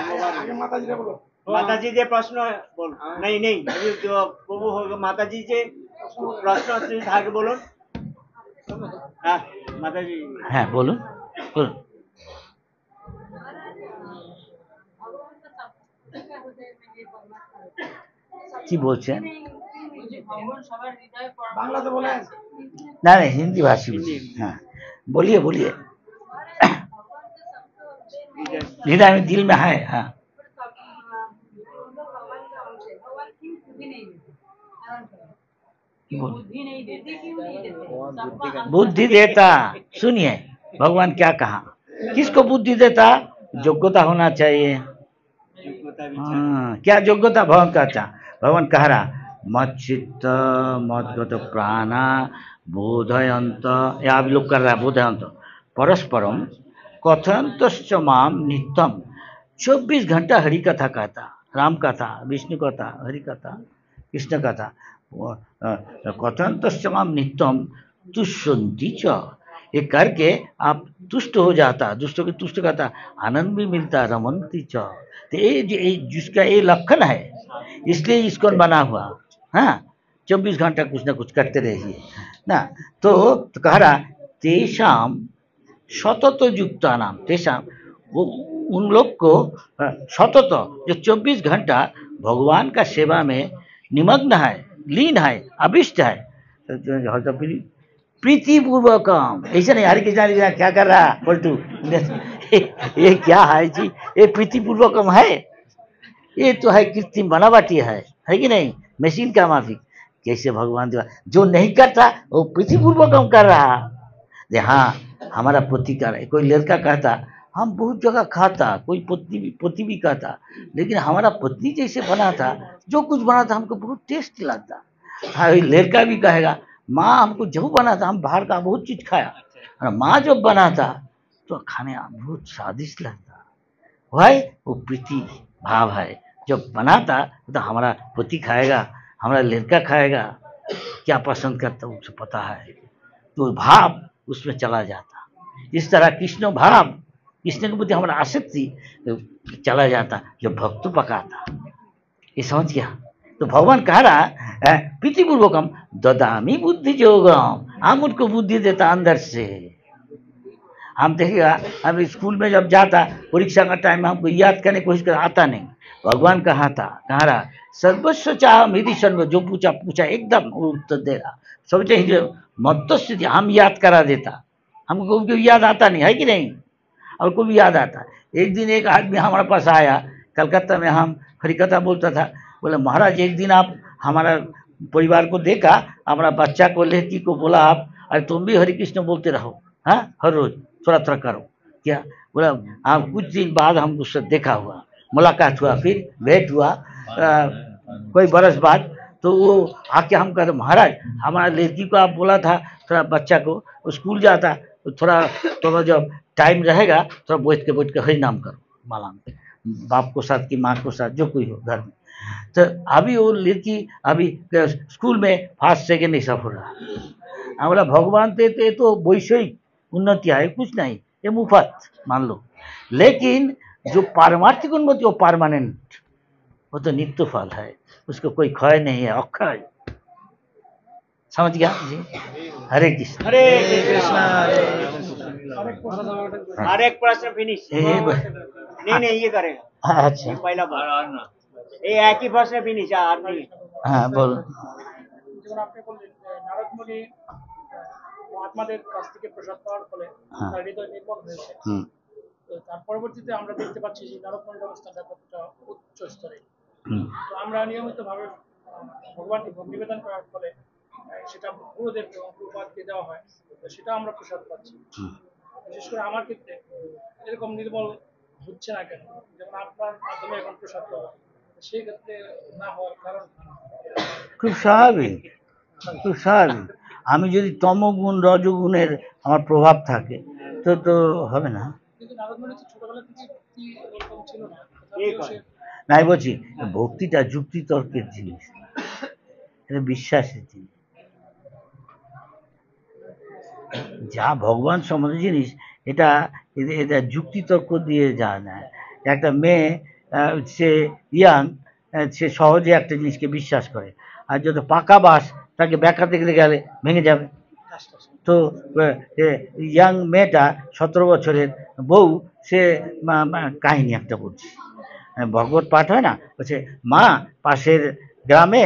माता जी प्रश्न बोल, नहीं नहीं, अभी जो प्रभु होगा माता जी से प्रश्न था के बोलो। हाँ माता जी, হ্যাঁ বলুন বলুন। কি বলছেন? বাংলাতে বলে না না, হিন্দি ভাষী, হ্যাঁ বলিয়ে বলিয়ে। हृदय में दिल में है। हाँ बुद्धि देता, सुनिए भगवान क्या कहा, किसको बुद्धि देता? योग्यता होना चाहिए। हाँ, क्या योग्यता भगवान कहता? भगवान कह रहा मत चित्त मदगत प्राणा बोधयंत, या आप लोग कर रहा है बोधयंत परस्परम कथयंतश्च माम नित्यम। 24 घंटा हरि कथा कहता, राम कथा, विष्णु कथा, हरि कथा, कृष्ण कथा। कथयंतश्च माम नित्यम तुष्यन्ति च, ये करके आप तुष्ट हो जाता, दुष्टों के तुष्ट करता, आनंद भी मिलता, रमन्ति च। तो ये जिसका ये लक्षण है, इसलिए इसको बना हुआ। हाँ 24 घंटा कुछ ना कुछ करते रहिए ना। तो कह रहा तेषाम सतत युक्ता नाम, तेषाम वो उन लोग को सतत जो 24 घंटा भगवान का सेवा में निमग्न है, लीन है, अभिष्ट है, प्रीति पूर्वकम। ऐसे नहीं हरि कृष्णा क्या कर रहा पलटू ये क्या है जी? ये प्रीति पूर्वकम है? ये तो है कृत्रिम बनावटी है कि नहीं? मशीन का माफिक। कैसे भगवान जो नहीं करता वो प्रीति पूर्वकम कर रहा। हाँ हमारा पति कर है। कोई लड़का कहता हम बहुत जगह खाता, कोई पति भी कहता, लेकिन हमारा पत्नी जैसे बना था, जो कुछ बना था हमको बहुत टेस्ट लगता। हाँ लड़का भी कहेगा माँ हमको जो बना था, हम बाहर का बहुत चीज खाया, और माँ जब बना था तो खाने बहुत स्वादिष्ट लगता। भाई वो प्रीति भाव है। जब बनाता तो हमारा पति खाएगा, हमारा लड़का खाएगा, क्या पसंद करता उसे पता है, तो भाव उसमें चला जाता। इस तरह कृष्ण भाव, कृष्ण के प्रति हमारा आसक्ति चला जाता जो भक्त पकाता। ये समझ गया? तो भगवान कह रहा है प्रीतिपूर्वकम ददामी बुद्धि योगम, हम उनको बुद्धि देता अंदर से। हम देखिएगा हम स्कूल में जब जाता, परीक्षा का टाइम में हमको याद करने की कोशिश कर, आता नहीं। भगवान कहा था, कह रहा सर्वस्व चाह मेरी सर्व, जो पूछा एकदम उत्तर दे रहा। सब चाहिए मत्स्थिति हम याद करा देता, हमको कभी याद आता नहीं है कि नहीं? और को भी याद आता। एक दिन एक आदमी हमारे पास आया, कलकत्ता में हम हरिकथा बोलता था, बोले महाराज एक दिन आप हमारा परिवार को देखा, हमारा बच्चा को लड़की को बोला आप अरे तुम भी हरि कृष्ण बोलते रहो, हाँ हर रोज थोड़ा थोड़ा करो। क्या बोला? आप कुछ दिन बाद हम उससे देखा हुआ, मुलाकात हुआ, फिर भेंट हुआ कोई बरस बाद। तो वो आके हम कहते महाराज हमारा लड़की को आप बोला था थोड़ा बच्चा को स्कूल जाता, तो थोड़ा जब टाइम रहेगा थोड़ा बैठ के हरि नाम करो, माला में, बाप को साथ की माँ को साथ जो कोई हो घर में। तो अभी वो लड़की अभी स्कूल में फर्स्ट सेकेंड ऐसा हो रहा। हम बोला भगवान ते तो वैश्विक उन्नति है, कुछ नहीं, ये मुफ्त मान लो, लेकिन जो पारमार्थिक उन्नति वो परमानेंट, वो तो नित्य फल है, उसको कोई क्षय नहीं है, अक्षय। समझ गया जी? हरे कृष्ण। हरे कृष्णा। हर एक प्रश्न फिनिश। नहीं ये करेगा। अच्छा ये पहला बार ये एक ही प्रश्न फिनिश आदमी। हाँ बोलो। যেমন আপনি বললেন নারদ মুনি মহাত্মাদের কাছ থেকে প্রসাদ পাওয়ার ফলে তার হৃদয় নির্মল হয়েছে। তো তার পরবর্তীতে আমরা দেখতে পাচ্ছি যে নারদ মুনির অবস্থানটা কতটা উচ্চ স্তরে। তো আমরা নিয়মিতভাবে ভগবানকে ভোগ নিবেদন করার ফলে সেটা গুরুদেব এবং গুরুপাদকে দেওয়া হয়, তো সেটা আমরা প্রসাদ পাচ্ছি। বিশেষ করে আমার ক্ষেত্রে এরকম নির্মল হচ্ছে না কেন, যেমন আপনার মাধ্যমে এখন প্রসাদ পাওয়া, সেই ক্ষেত্রে না হওয়ার কারণ? খুব স্বাভাবিক, খুব স্বাভাবিক। আমি যদি তমগুণ রজগুণের আমার প্রভাব থাকে তো হবে না। কিন্তু নারদ মুনি তো ছোটবেলা থেকে ভক্তি এরকম ছিল না। নাই বলছি ভক্তিটা যুক্তি তর্কের জিনিস, এটা বিশ্বাসের জিনিস। যা ভগবান সম্বন্ধে জিনিস এটা এটা যুক্তি তর্ক দিয়ে যায় না। একটা মেয়ে সে ইয়াং, সে সহজে একটা জিনিসকে বিশ্বাস করে, আর যত পাকা বাস তাকে ব্যাখ্যা দেখতে গেলে ভেঙে যাবে। তো ইয়াং মেয়েটা 17 বছরের বউ, সে কাহিনী একটা বলছি, ভগবত পাঠ হয় না, বলছে মা পাশের গ্রামে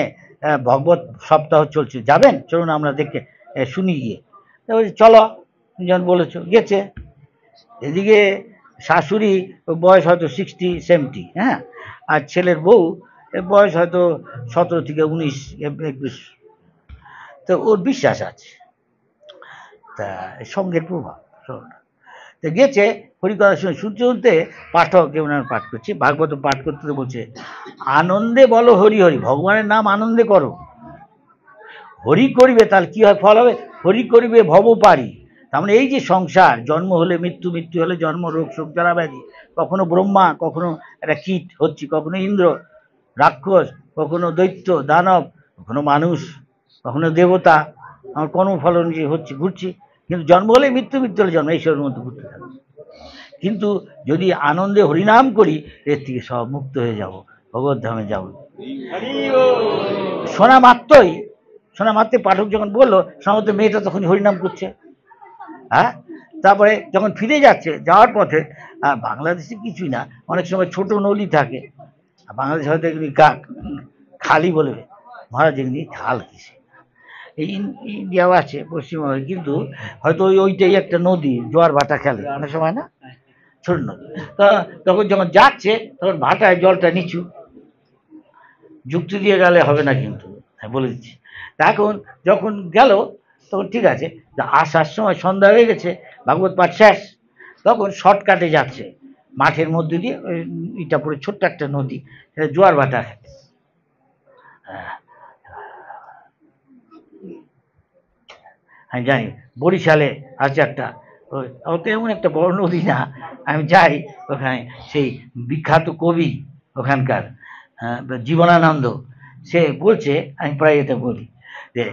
ভগবত সপ্তাহ চলছে, যাবেন? চলুন আমরা দেখে শুনি গিয়ে। বলছে চলো, যখন বলেছো গেছে। এদিকে শাশুড়ি বয়স হয়তো 60-70, হ্যাঁ, আর ছেলের বউ এর বয়স হয়তো 17 থেকে 19-21। তো ওর বিশ্বাস আছে, তা সঙ্গের প্রভাব সবটা। তো গেছে হরিকথা শুনতে শুনতে পাঠক কেমন পাঠ করছে, ভাগবত পাঠ করতে বলছে, আনন্দে বলো হরি হরি, ভগবানের নাম আনন্দে করো, হরি করিবে তাহলে কি হয়, ফল হবে, হরি করিবে ভব পারি। তার মানে এই যে সংসার, জন্ম হলে মৃত্যু, মৃত্যু হলে জন্ম, রোগ শোক জ্বালা ব্যাধি, কখনো ব্রহ্মা, কখনো একটা কীট হচ্ছে, কখনো ইন্দ্র রাক্ষস, কখনো দৈত্য দানব, কখনো মানুষ, কখনো দেবতা, আমার কর্মফল অনুযায়ী হচ্ছে, ঘুরছি। কিন্তু জন্ম হলে মৃত্যু, মৃত্যু হলে জন্ম, ঈশ্বরের মধ্যে ঘুরতে থাকবে। কিন্তু যদি আনন্দে হরিনাম করি, এর থেকে সব মুক্ত হয়ে যাব, ভগবত ধামে যাব। শোনা মাত্রই পাঠক যখন বললো, সম্ভবত মেয়েটা তখন হরিনাম করছে। হ্যাঁ, তারপরে যখন ফিরে যাচ্ছে, যাওয়ার পথে বাংলাদেশে কিছুই না, অনেক সময় ছোট নলি থাকে, বাংলাদেশ হয়তো এগুলি খালি বলবে, মহারাজ এগুলি খাল কিসে, এই ইন্ডিয়াও আছে পশ্চিমবঙ্গে, কিন্তু হয়তো ওইটাই একটা নদী, জোয়ার ভাটা খেলে অনেক সময় না, ছোট নদী। তখন যখন যাচ্ছে তখন ভাটায় জলটা নিচু, যুক্তি দিয়ে গেলে হবে না, কিন্তু বলে দিচ্ছি। এখন যখন গেল তখন ঠিক আছে, আসার সময় সন্ধ্যা হয়ে গেছে, ভাগবত পাঠ শেষ, তখন শর্টকাটে যাচ্ছে, মাঠের মধ্যে দিয়ে এটা পরে ছোট্ট একটা নদী, জোয়ার ভাটা। আমি জানি বরিশালে আছে একটা, ওটা এমন একটা বড় নদী না, আমি যাই ওখানে, সেই বিখ্যাত কবি ওখানকার জীবনানন্দ, সে বলছে, আমি প্রায় এটা বলি যে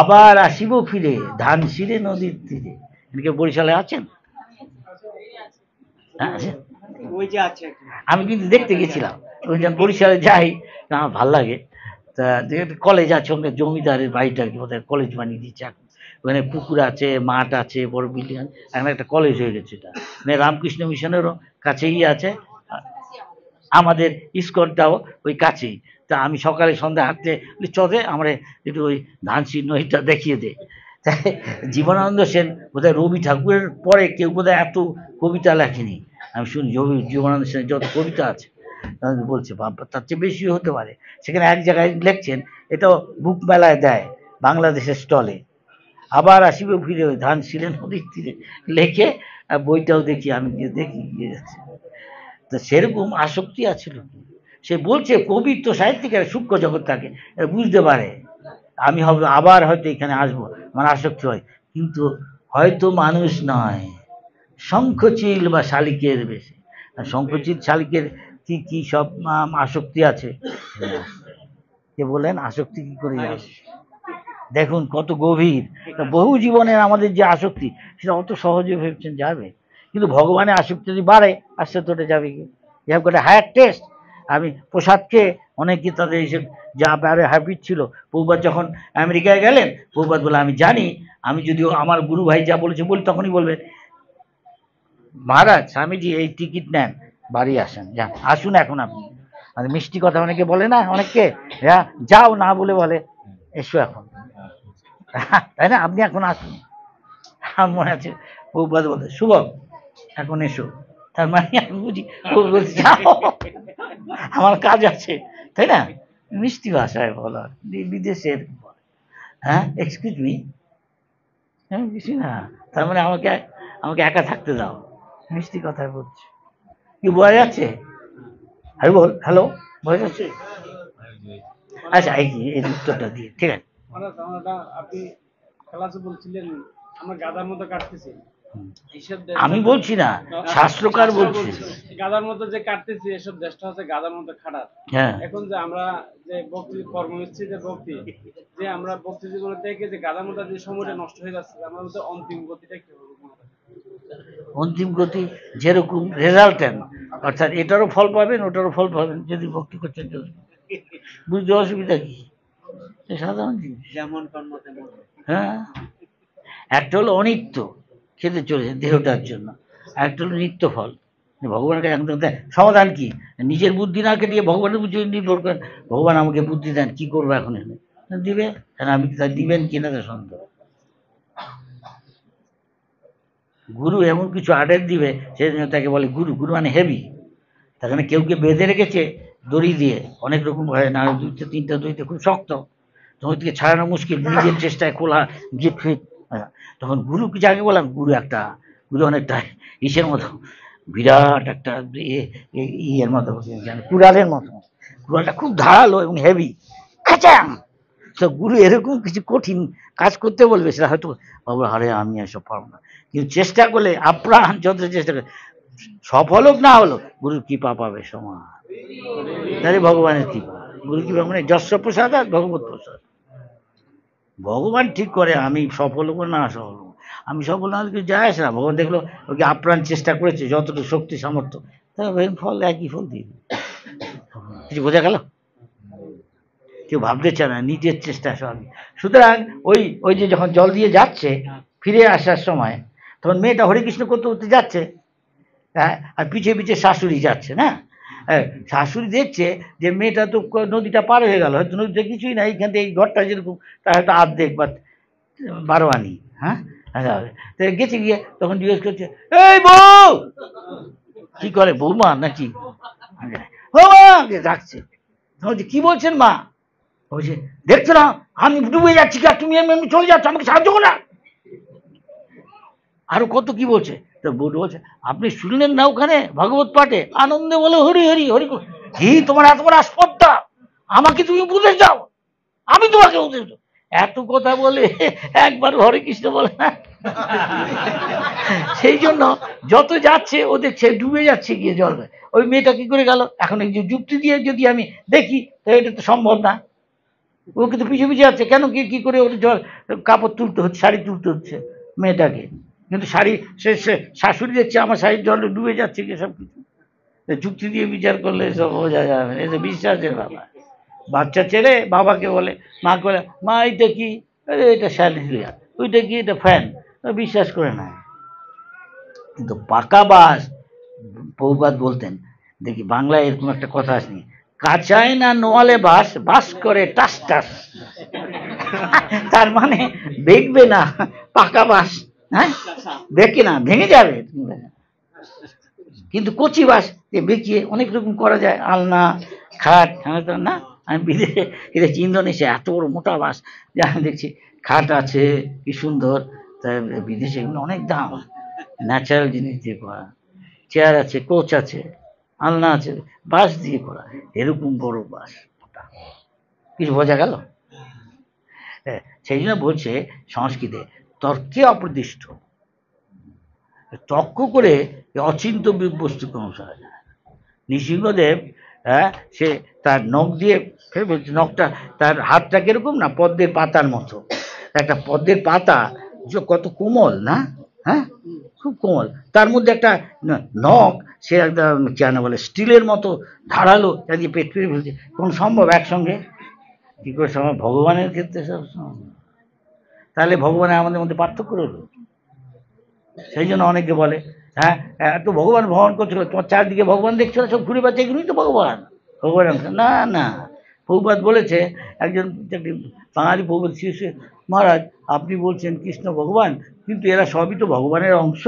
আবার আসিব ফিরে ধান শিরে নদীর তীরে। এদিকে বরিশালে আছেন? হ্যাঁ আছেন। আমি কিন্তু দেখতে গেছিলাম, ওই যখন বরিশালে যাই আমার ভাল লাগে। তা কলেজ আছে ওখানে, জমিদারের বাড়িটা কি বোধহয় কলেজ বানিয়ে দিচ্ছে এখন, ওখানে পুকুর আছে, মাঠ আছে, বড় বিল্ডিং আছে, এখন একটা কলেজ হয়ে গেছে। এটা মানে রামকৃষ্ণ মিশনেরও কাছেই আছে, আমাদের ইস্কনটাও ওই কাছেই। তা আমি সকালে সন্ধ্যা হাঁটতে চলে, আমরা একটু ওই ধানসির নদীটা দেখিয়ে দে। তাই জীবনানন্দ সেন বোধহয় রবি ঠাকুরের পরে কেউ বোধহয় এত কবিতা লেখেনি। আমি শুনি জীবনানন্দ সেনের যত কবিতা আছে, বলছে বাবা তার চেয়ে বেশি হতে পারে। সেখানে এক জায়গায় লিখছেন, এটাও বুক মেলায় দেয় বাংলাদেশের স্টলে, আবার আসিবে ফিরে ওই ধান শিলে নদীর তীরে, লেখে বইটাও দেখি, আমি গিয়ে দেখি গিয়ে যাচ্ছে। তো সেরকম আসক্তি আছিল। সে বলছে কবি তো সাহিত্যিকের সূক্ষ্ম জগৎ থাকে, বুঝতে পারে আমি হবে আবার হয়তো এখানে আসবো, আমার আসক্তি হয়, কিন্তু হয়তো মানুষ নয়, শঙ্খচিল বা শালিকের বেশি। শঙ্খচিল শালিকের কি কি সব আসক্তি আছে, কে বলেন আসক্তি কি করে যাবে, দেখুন কত গভীর। বহু জীবনের আমাদের যে আসক্তি, সেটা অত সহজে ভেবেছেন যাবে, কিন্তু ভগবানের আসক্তি যদি বাড়ে, আস্তে তোটে যাবে কি, ইহ্যাভ গট এ হায়ার টেস্ট। আমি প্রসাদকে অনেকে তাদের এইসব যা ব্যারে হ্যাবিট ছিল, প্রভুপাদ যখন আমেরিকায় গেলেন, প্রভুপাদ বলে আমি জানি, আমি যদিও আমার গুরু ভাই যা বলেছে বলি, তখনই বলবেন মহারাজ স্বামীজি এই টিকিট নেন, বাড়ি আসেন, যান আসুন এখন আপনি। মানে মিষ্টি কথা অনেকে বলে না, অনেককে যাও না বলে বলে এসো এখন, তাই না, আপনি এখন আসুন। আমার মনে আছে প্রভুপাদ বলতে, শুভম এখন এসো, তার মানে আমি বুঝি বলছি যাও, আমার কাজ আছে, তাই না, মিষ্টি ভাষায় বলা, বিদেশের হ্যাঁ এক্সকিউজ মি, আমি কিছু না, তার মানে আমাকে আমাকে একা থাকতে দাও, মিষ্টি কথায় বলছি, কি বোঝা যাচ্ছে? আমি বল হ্যালো, বোঝা যাচ্ছে? আচ্ছা এই উত্তরটা দিয়ে ঠিক আছে। আপনি খেলাতে বলছিলেন আমরা গাদার মতো কাটতেছি, আমি বলছি না, শাস্ত্রকার বলছে গাদার মতো যে কাটতেছি, এসব দেশটা হচ্ছে গাদার মতো খাটার। হ্যাঁ, এখন যে আমরা যে ভক্তি কর্মমিশ্রিতের ভক্তি, যে আমরা ভক্তি জীবনে থেকে যে গাদার মতো যে সময়টা নষ্ট হয়ে যাচ্ছে, আমরা মধ্যে অন্তিম গতিটা কি হবে? অন্তিম গতি যেরকম রেজাল্টেন্ট, অর্থাৎ এটারও ফল পাবেন ওটারও ফল পাবেন, যদি ভক্তি করছেন বুঝতে অসুবিধা কি, সাধারণ জিনিস, যেমন কর্ম তেমন। হ্যাঁ, একটা হলো অনিত্য, খেতে চলেছে দেহটার জন্য, একটা হলো নিত্য ফল। ভগবানের কাছে একদম সমাধান কি, নিজের বুদ্ধি না কেটে ভগবানের বুদ্ধি নির্ভর করেন, ভগবান আমাকে বুদ্ধি দেন, কি করবো এখন এনে দিবে, আমি দিবেন কিনা তো সন্দেহ। গুরু এমন কিছু আদেশ দিবে সেই জন্য তাকে বলে গুরু। গুরু মানে হেভি। তাখানে কেউ বেঁধে রেখেছে দড়ি দিয়ে, অনেক রকম হয় না, 2টা 3টা দড়িতে খুব শক্ত, তখন থেকে ছাড়ানো মুশকিল, নিজের চেষ্টায় খোলা গিয়ে ফিট। তখন গুরু কি যাকে বললাম, গুরু অনেকটা ইসের মতো, বিরাট একটা ইয়ের মতো, কুড়ালের মতো। কুড়ালটা খুব ধারালো এবং হেভি, খাচাং। তো গুরু এরকম কিছু কঠিন কাজ করতে বলবে, সেটা হয়তো বাবু আরে আমি এসব পারবো না, কিন্তু চেষ্টা করলে আপ্রাণ যত চেষ্টা করে সফল হোক না হলো গুরুর কৃপা পাবে সমান। তাহলে ভগবানের কৃপা, গুরু কৃপা মানে যশ প্রসাদ আর ভগবত প্রসাদ। ভগবান ঠিক করে আমি সফল হবো না সফল হবো, আমি সফল না হলে কিছু যায় আসে না। ভগবান দেখলো ওকে আপ্রাণ চেষ্টা করেছে, যতটুকু শক্তি সামর্থ্য, তবে ফল একই ফল দিয়ে দিবে। কিছু বোঝা গেল? কেউ ভাবতে চায় না, নিজের চেষ্টা সবই। সুতরাং ওই যে যখন জল দিয়ে যাচ্ছে, ফিরে আসার সময় তখন মেয়েটা হরিকৃষ্ণ করতে করতে যাচ্ছে, হ্যাঁ, আর পিছিয়ে পিছিয়ে শাশুড়ি যাচ্ছে না। শাশুড়ি দেখছে যে মেয়েটা তো নদীটা পার হয়ে গেল, হয়তো নদীতে কিছুই না, এইখান থেকে এই ঘরটা যেরকম তার হয়তো অর্ধেক বা 12 আনি, হ্যাঁ, তো গেছে গিয়ে তখন জিজ্ঞেস করছে, এই বউ, কি করে বৌমা নাকি, ডাকছে। কি বলছেন মা? বলছে দেখছো না আমি ডুবে যাচ্ছি, তুমি এমনি চলে যাচ্ছ, আমাকে সাহায্য করো না। আরো কত কি বলছে। তো বউটা বলছে আপনি শুনলেন না ওখানে ভাগবত পাঠে আনন্দে বলে হরি হরি হরি, কি তোমার এত বড় আসপর্দা, আমাকে তুমি উপদেশ দাও, আমি তোমাকে উপদেশ দাও। এত কথা বলে একবার হরে কৃষ্ণ বলে না। সেই জন্য যত যাচ্ছে ও দেখছে ডুবে যাচ্ছে গিয়ে জল। ওই মেয়েটা কি করে গেল, এখন এই যে যুক্তি দিয়ে যদি আমি দেখি তো এটা তো সম্ভব না। ও কিন্তু পিছিয়ে পিছিয়ে যাচ্ছে, কেন কি করে ওর জল কাপড় তুলতে হচ্ছে, শাড়ি তুলতে হচ্ছে মেয়েটাকে, কিন্তু শাড়ি সে শাশুড়ি দেখছে আমার শাড়ির জলে ডুবে যাচ্ছে কি সব কিছু। যুক্তি দিয়ে বিচার করলে সব বোঝা যাবে না, এটা বিশ্বাসের বাবা। বাচ্চা ছেলে বাবাকে বলে, মাকে বলে মা এইটা কি, এটা স্যান্ডেলিয়া, ওইটা কি, এটা ফ্যান, বিশ্বাস করে না। কিন্তু পাকা বাস, প্রভুপাদ বলতেন, দেখি বাংলায় এরকম একটা কথা আসেনি, কাঁচায় না নোয়ালে বাস, বাস করে টাস টাস। তার মানে দেখবে না পাকা বাস, হ্যাঁ দেখে না ভেঙে যাবে, কিন্তু কচি বাস বেঁকিয়ে অনেক রকম করা যায়, আলনা খাট। না আমি বিদেশে দেখছি ইন্দোনেশিয়া এত বড় মোটা বাস, যে আমি দেখছি খাট আছে কি সুন্দর, তাই বিদেশে এগুলো অনেক দাম, ন্যাচারাল জিনিস দিয়ে করা, চেয়ার আছে, কোচ আছে, আলনা আছে, বাঁশ দিয়ে করা, এরকম বড় বাঁশ। কিছু বোঝা গেল? সেই জন্য বলছে সংস্কৃতে তর্কে অপ্রদিষ্ট, তর্ক করে অচিন্ত বস্তু কোনো হয় না। নৃসিংহদেব, হ্যাঁ, সে তার নখ দিয়ে বলছে, নখটা তার হাতটা কিরকম না পদ্মের পাতার মতো, একটা পদ্মের পাতা কত কোমল না, হ্যাঁ খুব কোমল, তার মধ্যে একটা নখ সে একদম কেন বলে স্টিলের মতো ধারালো, দিয়ে পেট পেয়ে ফেলছে, কোন সম্ভব একসঙ্গে? কি করে সম্ভব? ভগবানের ক্ষেত্রে সব সম্ভব। তাহলে ভগবানের আমাদের মধ্যে পার্থক্য রইল। সেই জন্য অনেকে বলে, হ্যাঁ এত ভগবান ভ্রমণ করছিল, তোমার চারদিকে ভগবান দেখছো না, সব ঘুরে পাচ্ছে, এগুলোই তো ভগবান। ভগবান না না, প্রভুপাদ বলেছে, একজন বাঙালি প্রভুপাদ শিষ্য, মহারাজ আপনি বলছেন কৃষ্ণ ভগবান, কিন্তু এরা সবই তো ভগবানের অংশ,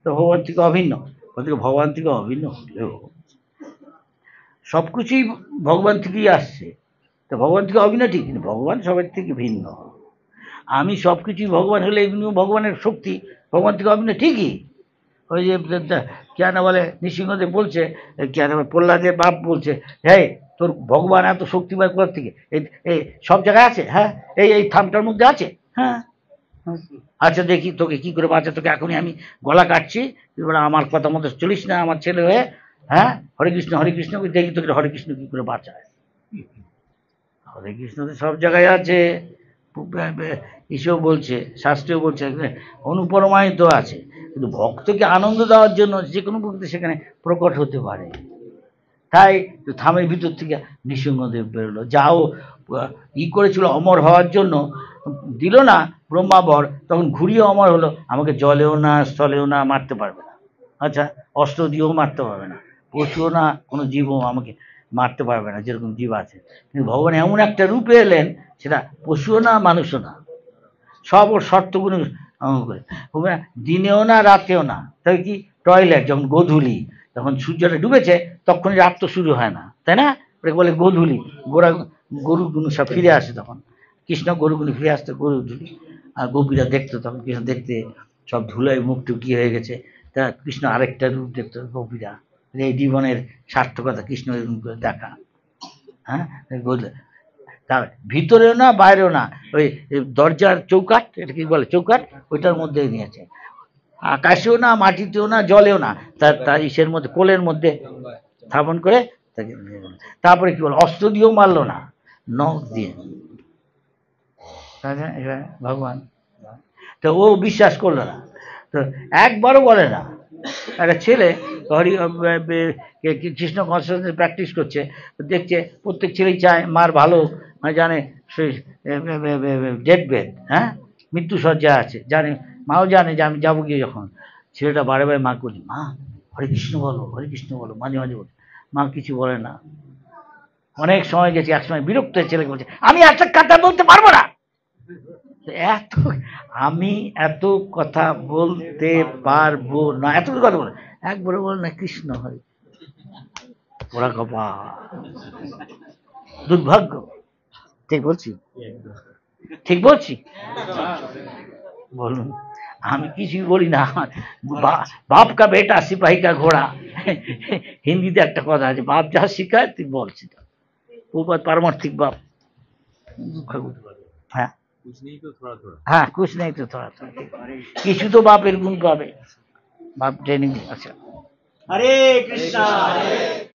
তো ভগবান থেকে অভিন্ন। ওদিকে ভগবান থেকে অভিন্ন হলেও সব কিছুই ভগবান থেকেই আসছে, তো ভগবান থেকে অভিন্ন ঠিক, কিন্তু ভগবান সবার থেকে ভিন্ন। আমি সব কিছুই ভগবান হলে এমনিও ভগবানের শক্তি ভগবান থেকে অভিন্ন ঠিকই। ওই যে কেন বলে নৃসিংহদেব বলছে, কেন প্রহ্লাদের বাপ বলছে, হ্যাঁ তোর ভগবান এত শক্তিমান কোথা থেকে, এই সব জায়গায় আছে, হ্যাঁ এই থামটার মধ্যে আছে, হ্যাঁ আচ্ছা দেখি তোকে কি করে বাঁচা, তোকে এখনই আমি গলা কাটছি, আমার কথা মতো চলিস না আমার ছেলে হয়ে, হ্যাঁ হরে কৃষ্ণ দেখি তোকে হরে কৃষ্ণ কি করে বাঁচায়। হরে কৃষ্ণ তো সব জায়গায় আছে, ঈশ্বর বলছে, শাস্ত্রেও বলছে, অনুপরমায়িত আছে, কিন্তু ভক্তকে আনন্দ দেওয়ার জন্য যে কোনো ভক্তি সেখানে প্রকট হতে পারে। তাই থামের ভিতর থেকে নৃসিংহদেব বেরোলো, যাও করেছিল অমর হওয়ার জন্য, দিল না ব্রহ্মাবর, তখন ঘুরিয়ে অমর হলো, আমাকে জলেও না স্থলেও না মারতে পারবে না, আচ্ছা অস্ত্র দিয়েও মারতে পারবে না, পশুও না কোনো জীবও আমাকে মারতে পারবে না, যেরকম জীব আছে। কিন্তু ভগবান এমন একটা রূপে এলেন, সেটা পশুও না মানুষও না, সব ওর শর্তগুলো অঙ্গ করে দিনেও না রাতেও না। তবে কি টয়লেট যখন গোধূলি, যখন সূর্যটা ডুবেছে তখন রাত তো শুরু হয় না, তাই না? ওটাকে বলে গোধূলি। গরুগুলো সব ফিরে আসে তখন, কৃষ্ণ গরুগুলো ফিরে আসতো গোধূলি। আর গোপীরা দেখতো তখন কৃষ্ণ দেখতে সব ধুলোয় মুখ টুকি হয়ে গেছে, তা কৃষ্ণ আরেকটা রূপ দেখতো গোপীরা। এই জীবনের সার্থকতা কৃষ্ণ এরকম করে দেখা। হ্যাঁ, তার ভিতরেও না বাইরেও না, ওই দরজার চৌকাঠ, এটা কি বলে চৌকাঠ, ওইটার মধ্যে নিয়েছে। আকাশেও না, মাটিতেও না, জলেও না, তার ইসের মধ্যে, কোলের মধ্যে স্থাপন করে তাকে। তারপরে কি বল, অস্ত্র দিয়েও মারলো না, নখ দিয়ে। ভগবান তো ও বিশ্বাস করলো না, তো একবারও বলে না। একটা ছেলে কৃষ্ণ কনসাসনেস প্র্যাকটিস করছে, দেখছে প্রত্যেক ছেলেই চায় মার ভালো, মানে জানে ডেথ বেড, হ্যাঁ, মৃত্যু সজ্জা আছে, জানে, মাও জানে যে আমি যাবো গিয়ে। যখন ছেলেটা বারে বারে মা করছি, মা হরে কৃষ্ণ বলো, হরে কৃষ্ণ বলো, মাঝে মাঝে বলে, মা কিছু বলে না। অনেক সময় গেছি, এক সময় বিরক্ত হয়ে ছেলেকে বলছে, আমি একটা কথা বলতে পারবো না। আমি এত কথা বলতে পারবো না, এত কথা বলে একবারে বল না কৃষ্ণ হরে। ওরা কপা দুর্ভাগ্য। ঠিক বলছি, ঠিক বলছি? বলুন, আমি কিছুই বলি না। বাপ কা বেটা সিপাহী কা ঘোড়া, হিন্দিতে একটা কথা আছে, বাপ যা শিখায় তুই বলছি, পারমার্থিক বাপ। হ্যাঁ হ্যাঁ, কুছ নেই তো থোড়া থোড়া, কিছু তো বাপের গুণ পাবে, বাপ ট্রেনিং। আচ্ছা, हरे कृष्णा।